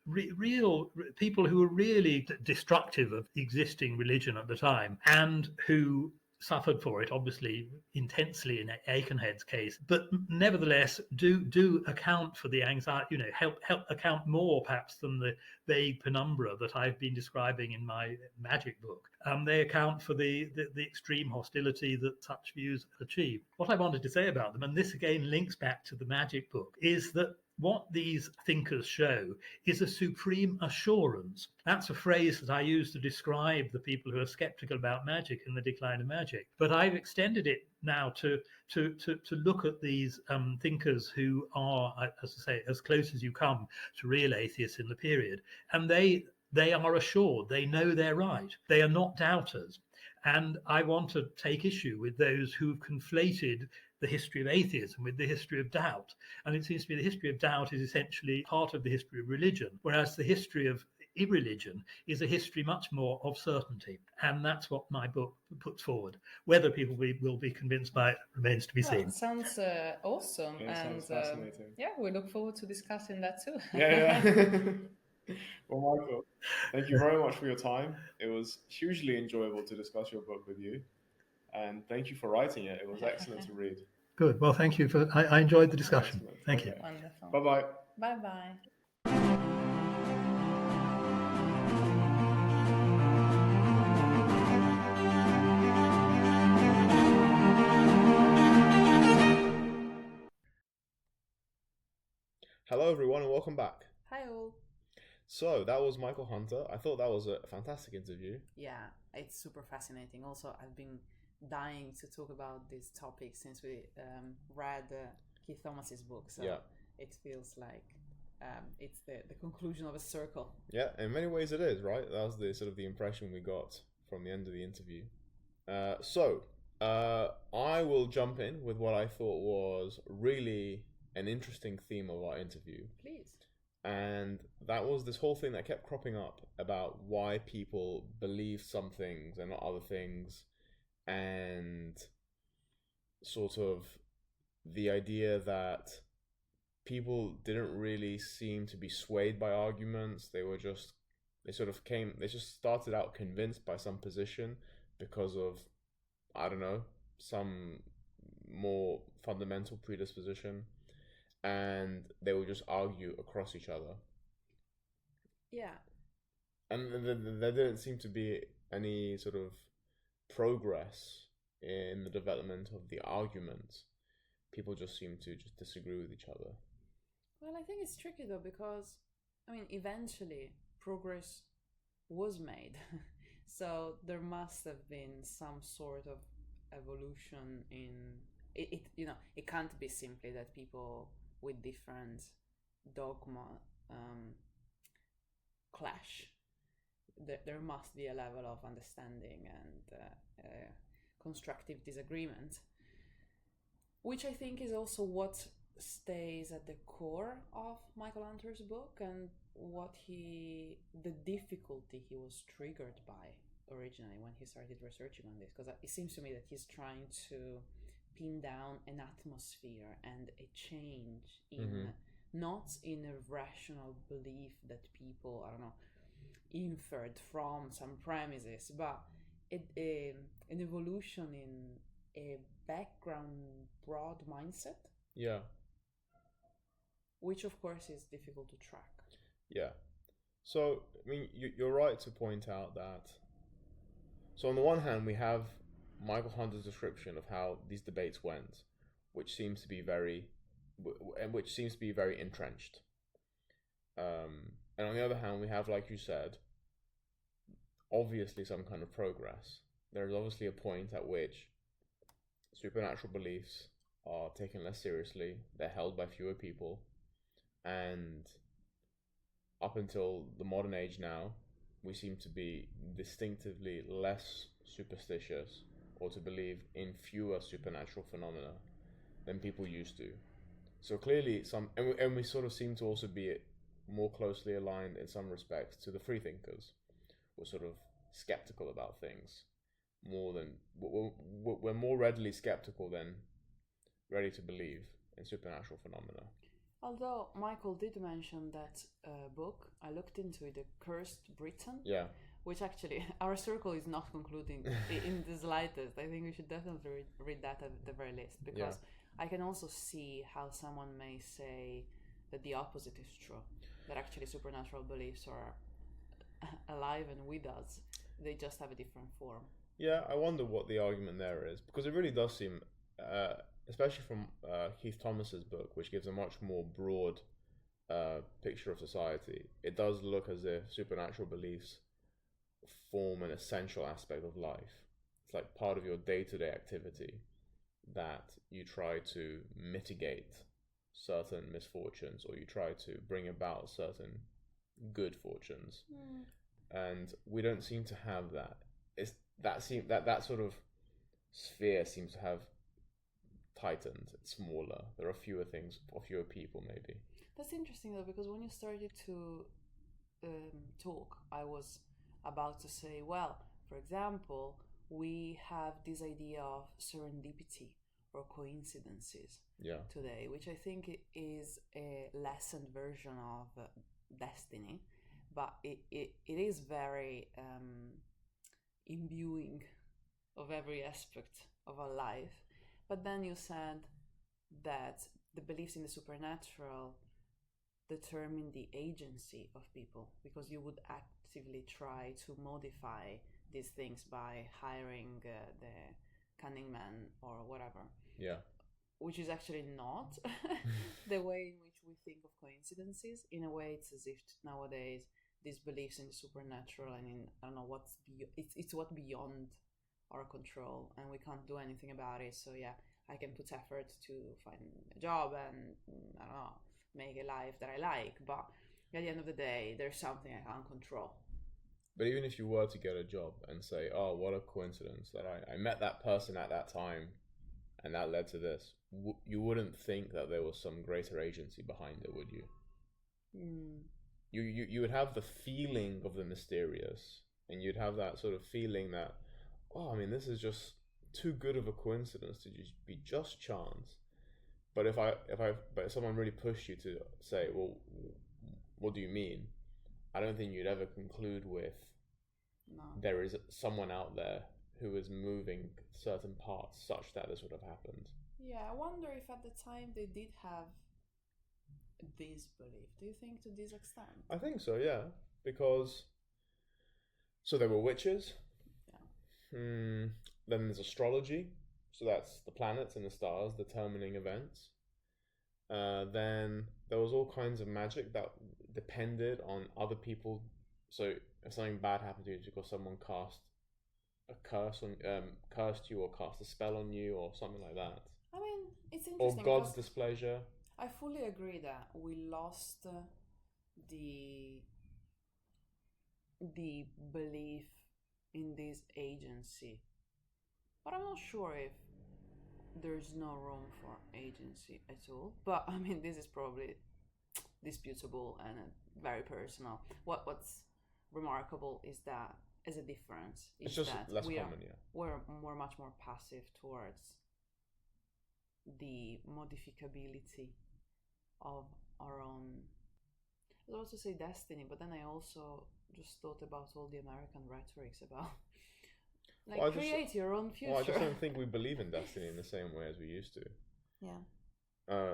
real people who were really destructive of existing religion at the time, and who suffered for it, obviously intensely in Aikenhead's case, but nevertheless do account for the anxiety, help account more perhaps than the vague penumbra that I've been describing in my magic book. They account for the extreme hostility that such views achieve. What I wanted to say about them, and this again links back to the magic book, is that what these thinkers show is a supreme assurance. That's a phrase that I use to describe the people who are skeptical about magic in The Decline of Magic. But I've extended it now to look at these thinkers who are, as I say, as close as you come to real atheists in the period. And they are assured, they know they're right. They are not doubters. And I want to take issue with those who've conflated the history of atheism with the history of doubt. And it seems to me the history of doubt is essentially part of the history of religion, whereas the history of irreligion is a history much more of certainty. And that's what my book puts forward. Whether people will be convinced by it remains to be seen. Sounds awesome. Yeah, and sounds fascinating. we look forward to discussing that too. Yeah. Well, Michael, thank you very much for your time. It was hugely enjoyable to discuss your book with you. And thank you for writing it. It was excellent to read. Good. Well, thank you. I enjoyed the discussion. Excellent. Thank you. Wonderful. Bye-bye. Bye-bye. Hello, everyone, and welcome back. Hi all. So, that was Michael Hunter. I thought that was a fantastic interview. Yeah, it's super fascinating. Also, I've been dying to talk about this topic since we read Keith Thomas's book. So Yeah. it feels like it's the conclusion of a circle. Yeah, in many ways it is, right? That was the sort of the impression we got from the end of the interview. I will jump in with what I thought was really an interesting theme of our interview. Please. And that was this whole thing that kept cropping up about why people believe some things and not other things, and sort of the idea that people didn't really seem to be swayed by arguments. They just started out convinced by some position because of, I don't know, some more fundamental predisposition, and they would just argue across each other. Yeah. And there didn't seem to be any sort of progress in the development of the arguments. People just seem to just disagree with each other. Well, I think it's tricky though, because, I mean, eventually progress was made. So there must have been some sort of evolution in it. It can't be simply that people with different dogma clash. There must be a level of understanding and constructive disagreement, which I think is also what stays at the core of Michael Hunter's book, and the difficulty he was triggered by originally when he started researching on this, because it seems to me that he's trying to pin down an atmosphere and a change in not in a rational belief that people, I don't know, inferred from some premises, but an evolution in a background broad mindset. Yeah. Which of course is difficult to track. Yeah. So, I mean, you're right to point out that. So on the one hand, we have Michael Hunter's description of how these debates went, which seems to be very entrenched. And on the other hand, we have, like you said, obviously some kind of progress. There is obviously a point at which supernatural beliefs are taken less seriously. They're held by fewer people. And up until the modern age now, we seem to be distinctively less superstitious, or to believe in fewer supernatural phenomena than people used to. So clearly and we sort of seem to also be more closely aligned in some respects to the freethinkers. We're sort of skeptical about things we're more readily skeptical than ready to believe in supernatural phenomena. Although Michael did mention that book, I looked into it, The Cursed Britain, Yeah, which actually our circle is not concluding in the slightest. I think we should definitely read that at the very least, because I can also see how someone may say that the opposite is true, that actually supernatural beliefs are alive and with us. They just have a different form. Yeah, I wonder what the argument there is, because it really does seem, especially from Keith Thomas's book, which gives a much more broad picture of society, it does look as if supernatural beliefs form an essential aspect of life. It's like part of your day-to-day activity, that you try to mitigate certain misfortunes, or you try to bring about certain good fortunes. And we don't seem to have that. That sort of sphere seems to have tightened. It's smaller. There are fewer things, or fewer people, maybe. That's interesting though, because when you started to talk, I was about to say, well, for example, we have this idea of serendipity or coincidences today, which I think is a lessened version of destiny, but it is very imbuing of every aspect of our life. But then you said that the beliefs in the supernatural determine the agency of people, because you would actively try to modify these things by hiring the cunning man or whatever. Yeah. Which is actually not the way in which we think of coincidences. In a way, it's as if nowadays these beliefs in the supernatural and in, I don't know, it's what beyond our control, and we can't do anything about it. So yeah, I can put effort to find a job and, I don't know, make a life that I like, but at the end of the day, there's something I can't control. But even if you were to get a job and say, oh, what a coincidence that I met that person at that time and that led to this, you wouldn't think that there was some greater agency behind it, would you? You would have the feeling of the mysterious, and you'd have that sort of feeling that, oh, I mean, this is just too good of a coincidence to just be just chance. But if someone really pushed you to say, well, what do you mean? I don't think you'd ever conclude with, there is someone out there who is moving certain parts such that this would have happened. Yeah, I wonder if at the time they did have this belief. Do you think to this extent? I think so, yeah. Because, so there were witches. Yeah. Then there's astrology. So that's the planets and the stars determining events. Then there was all kinds of magic that depended on other people. So if something bad happened to you, because someone cast a curse on, cursed you, or cast a spell on you, or something like that. I mean, it's interesting. Or God's displeasure. I fully agree that we lost the belief in this agency, but I'm not sure if there's no room for agency at all. But I mean, this is probably disputable and very personal. What's remarkable is that, as a difference, it's just that less common. we're much more passive towards the modificability of our own. I would also say destiny, but then I also just thought about all the American rhetorics about create your own future. Well, I just don't think we believe in destiny in the same way as we used to. Yeah.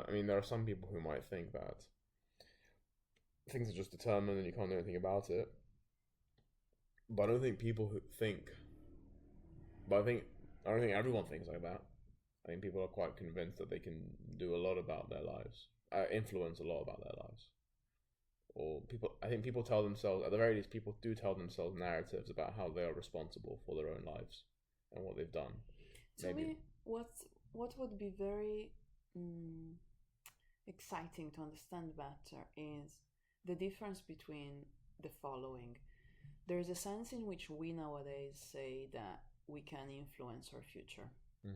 I mean, there are some people who might think that things are just determined and you can't do anything about it. But I don't think people who think. But I don't think everyone thinks like that. I think people are quite convinced that they can do a lot about their lives, influence a lot about their lives. Or I think people tell themselves, at the very least, people do tell themselves narratives about how they are responsible for their own lives and what they've done. To me, what would be very exciting to understand better is the difference between the following. There is a sense in which we nowadays say that we can influence our future,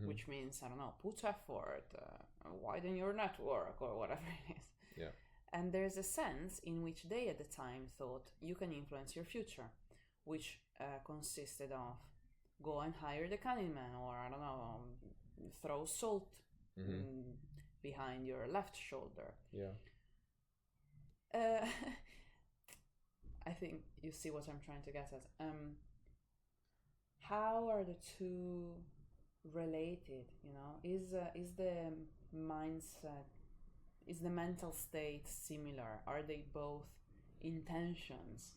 which means, I don't know, put effort, widen your network, or whatever it is. Yeah. And there's a sense in which they at the time thought you can influence your future, which consisted of go and hire the cunning man, or I don't know, throw salt behind your left shoulder. Yeah. I think you see what I'm trying to get at. How are the two related? You know, is the mindset, is the mental state similar? Are they both intentions,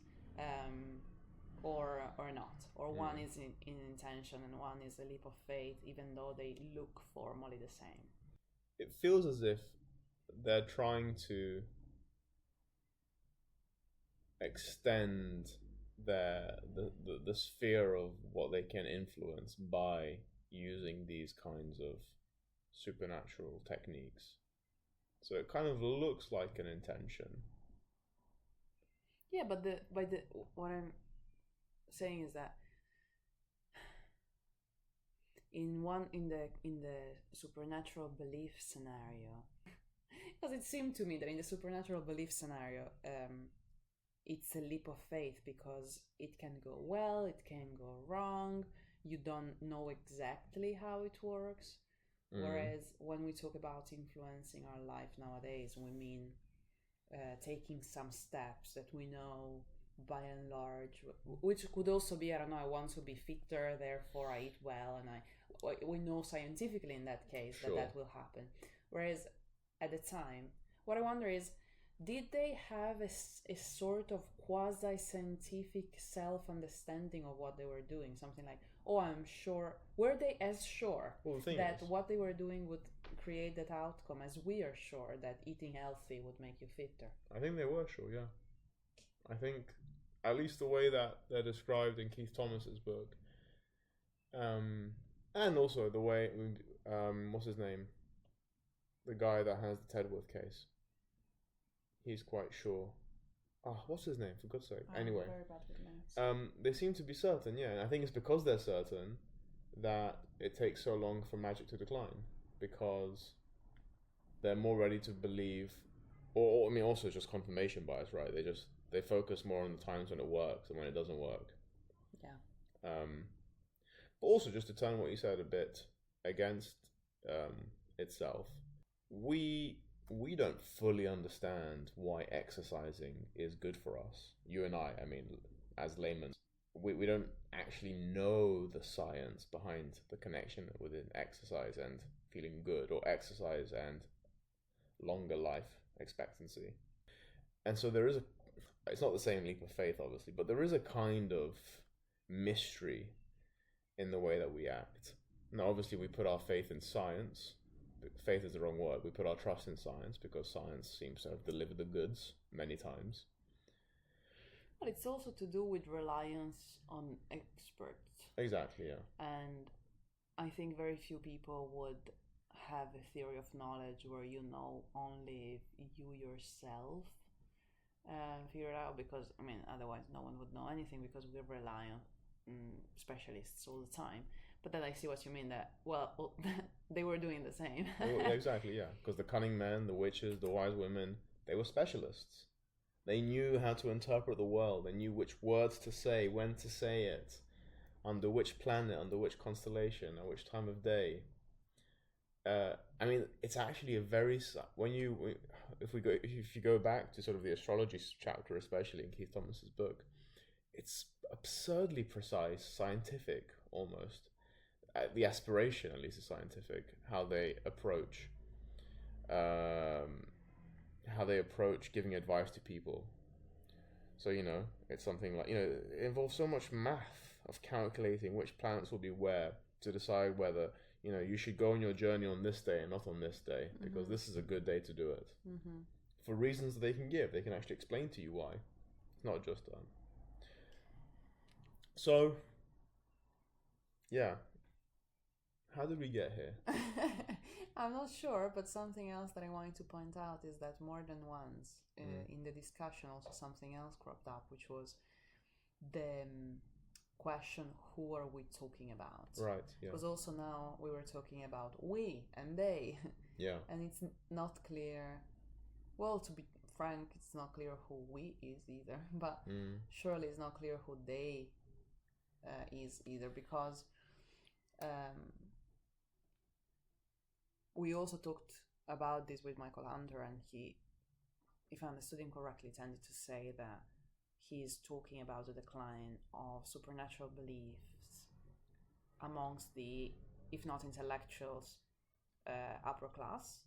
or not? Or one is in intention and one is a leap of faith, even though they look formally the same? It feels as if they're trying to extend the sphere of what they can influence by using these kinds of supernatural techniques. So it kind of looks like an intention. Yeah, but what I'm saying is that in the supernatural belief scenario, because it seemed to me that in the supernatural belief scenario, it's a leap of faith because it can go well, it can go wrong, you don't know exactly how it works. Whereas when we talk about influencing our life nowadays, we mean taking some steps that we know by and large, which could also be, I don't know, I want to be fitter, therefore I eat well, and we know scientifically in that case that will happen. Whereas at the time, what I wonder is, did they have a sort of quasi-scientific self-understanding of what they were doing? Something like, oh, I'm sure. Were they as sure that what they were doing would create that outcome as we are sure that eating healthy would make you fitter? I think they were sure, yeah. I think, at least the way that they're described in Keith Thomas's book, and also the way, what's his name? The guy that has the Tedworth case. He's quite sure. What's his name? For God's sake. Anyway, very bad with names. They seem to be certain, yeah. And I think it's because they're certain that it takes so long for magic to decline, because they're more ready to believe, or I mean, also just confirmation bias, right? They focus more on the times when it works and when it doesn't work. Yeah. But also, just to turn what you said a bit against itself, we don't fully understand why exercising is good for us. You and I mean, as laymen, we don't actually know the science behind the connection within exercise and feeling good, or exercise and longer life expectancy. And so it's not the same leap of faith, obviously, but there is a kind of mystery in the way that we act. Now, obviously, we put our faith in science. Faith is the wrong word. We put our trust in science because science seems to have delivered the goods many times. But it's also to do with reliance on experts. Exactly, yeah. And I think very few people would have a theory of knowledge where you know only if you yourself figure it out, because, I mean, otherwise no one would know anything, because we rely on specialists all the time. But then I see what you mean, that, well, they were doing the same. Exactly, yeah. Because the cunning men, the witches, the wise women, they were specialists. They knew how to interpret the world. They knew which words to say, when to say it, under which planet, under which constellation, at which time of day. I mean, it's actually a very, if you go back to sort of the astrology chapter, especially in Keith Thomas's book, it's absurdly precise, scientific almost. The aspiration, at least, is scientific. How they approach giving advice to people. So, you know, it's something like, you know, it involves so much math of calculating which planets will be where to decide whether, you know, you should go on your journey on this day and not on this day, because this is a good day to do it. For reasons that they can give. They can actually explain to you why. It's not just that. So, yeah. How did we get here? I'm not sure, but something else that I wanted to point out is that more than once in the discussion also something else cropped up, which was the question, who are we talking about? Right, yeah. Because also now we were talking about we and they. Yeah. And it's not clear, well, to be frank, it's not clear who we is either, but surely it's not clear who they is either, because we also talked about this with Michael Hunter, and he, if I understood him correctly, tended to say that he's talking about the decline of supernatural beliefs amongst the, if not intellectuals, upper class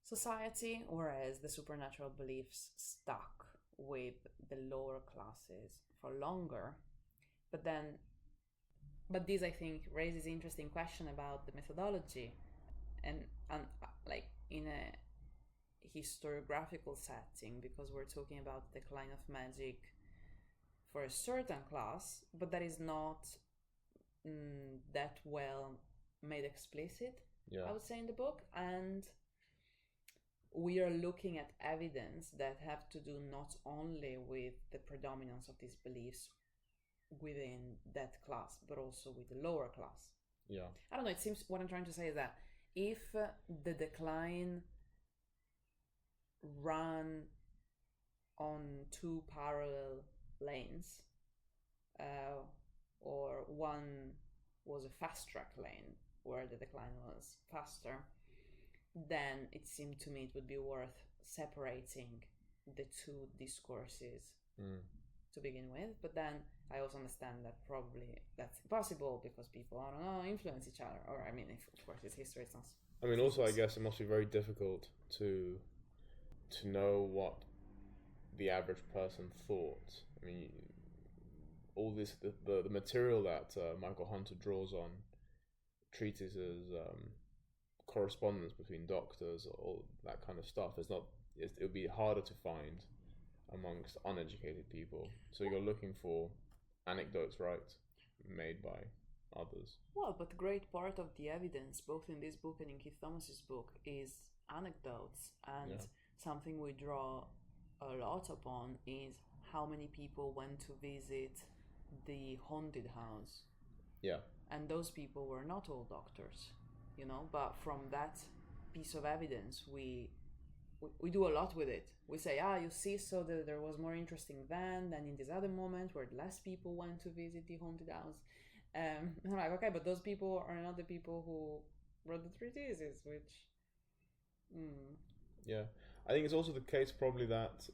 society, whereas the supernatural beliefs stuck with the lower classes for longer. But this, I think, raises interesting question about the methodology, and like in a historiographical setting, because we're talking about the decline of magic for a certain class, but that is not that well made explicit, I would say, in the book. And we are looking at evidence that have to do not only with the predominance of these beliefs within that class, but also with the lower class. I don't know, it seems, what I'm trying to say is that if the decline ran on two parallel lanes, or one was a fast track lane where the decline was faster, then it seemed to me it would be worth separating the two discourses to begin with. But then I also understand that probably that's impossible because people, I don't know, influence each other. Or, I mean, if, of course, it's history, it's not. I mean, also, I guess it must be very difficult to know what the average person thought. I mean, all this, the material that Michael Hunter draws on, treatises, correspondence between doctors, all that kind of stuff, it would be harder to find amongst uneducated people. So you're looking for anecdotes, right, made by others. Well, but great part of the evidence, both in this book and in Keith Thomas's book, is anecdotes. And something we draw a lot upon is how many people went to visit the haunted house. And those people were not all doctors, you know, but from that piece of evidence, we do a lot with it. We say, you see, so there was more interesting than in this other moment where less people went to visit the haunted house. And I'm like, okay, but those people are not the people who wrote the treatises, which... I think it's also the case probably that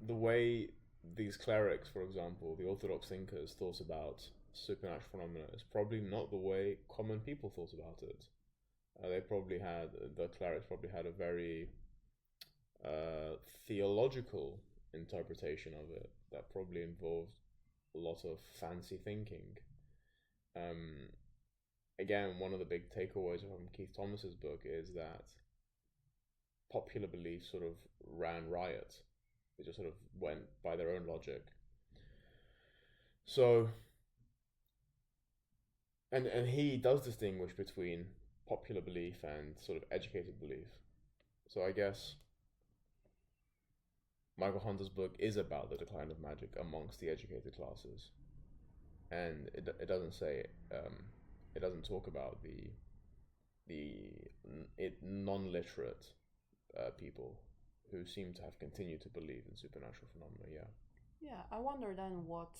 the way these clerics, for example, the orthodox thinkers, thought about supernatural phenomena is probably not the way common people thought about it. The clerics probably had a very theological interpretation of it that probably involved a lot of fancy thinking. Again, one of the big takeaways from Keith Thomas's book is that popular beliefs sort of ran riot. They just sort of went by their own logic. So, and he does distinguish between popular belief and sort of educated belief. So I guess Michael Hunter's book is about the decline of magic amongst the educated classes, and it doesn't say it doesn't talk about the non-literate people who seem to have continued to believe in supernatural phenomena. I wonder then what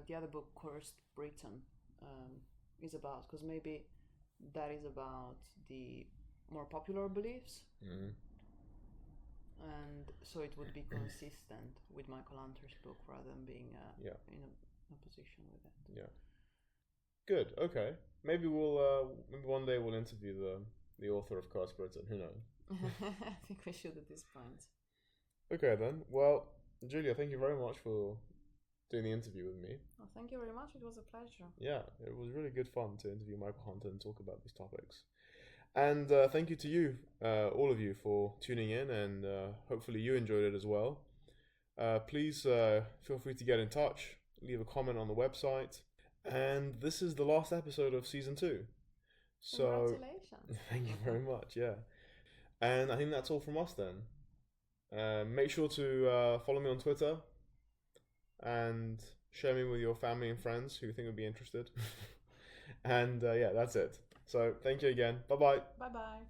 the other book, Cursed Britain, is about, because maybe that is about the more popular beliefs, and so it would be consistent with Michael Hunter's book rather than being in opposition with it. Good. Okay. Maybe maybe one day we'll interview the author of Cursed Britain. Who knows? I think we should at this point. Okay then. Well, Giulia, thank you very much for doing the interview with me. Well, thank you very much. It was a pleasure. Yeah, it was really good fun to interview Michael Hunter and talk about these topics. And thank you to you, all of you, for tuning in, and hopefully you enjoyed it as well. Please feel free to get in touch, leave a comment on the website. And this is the last episode of season 2. So congratulations. Thank you very much. And I think that's all from us then. Make sure to follow me on Twitter and share me with your family and friends who think would be interested. And that's it. So thank you again. Bye-bye. Bye-bye.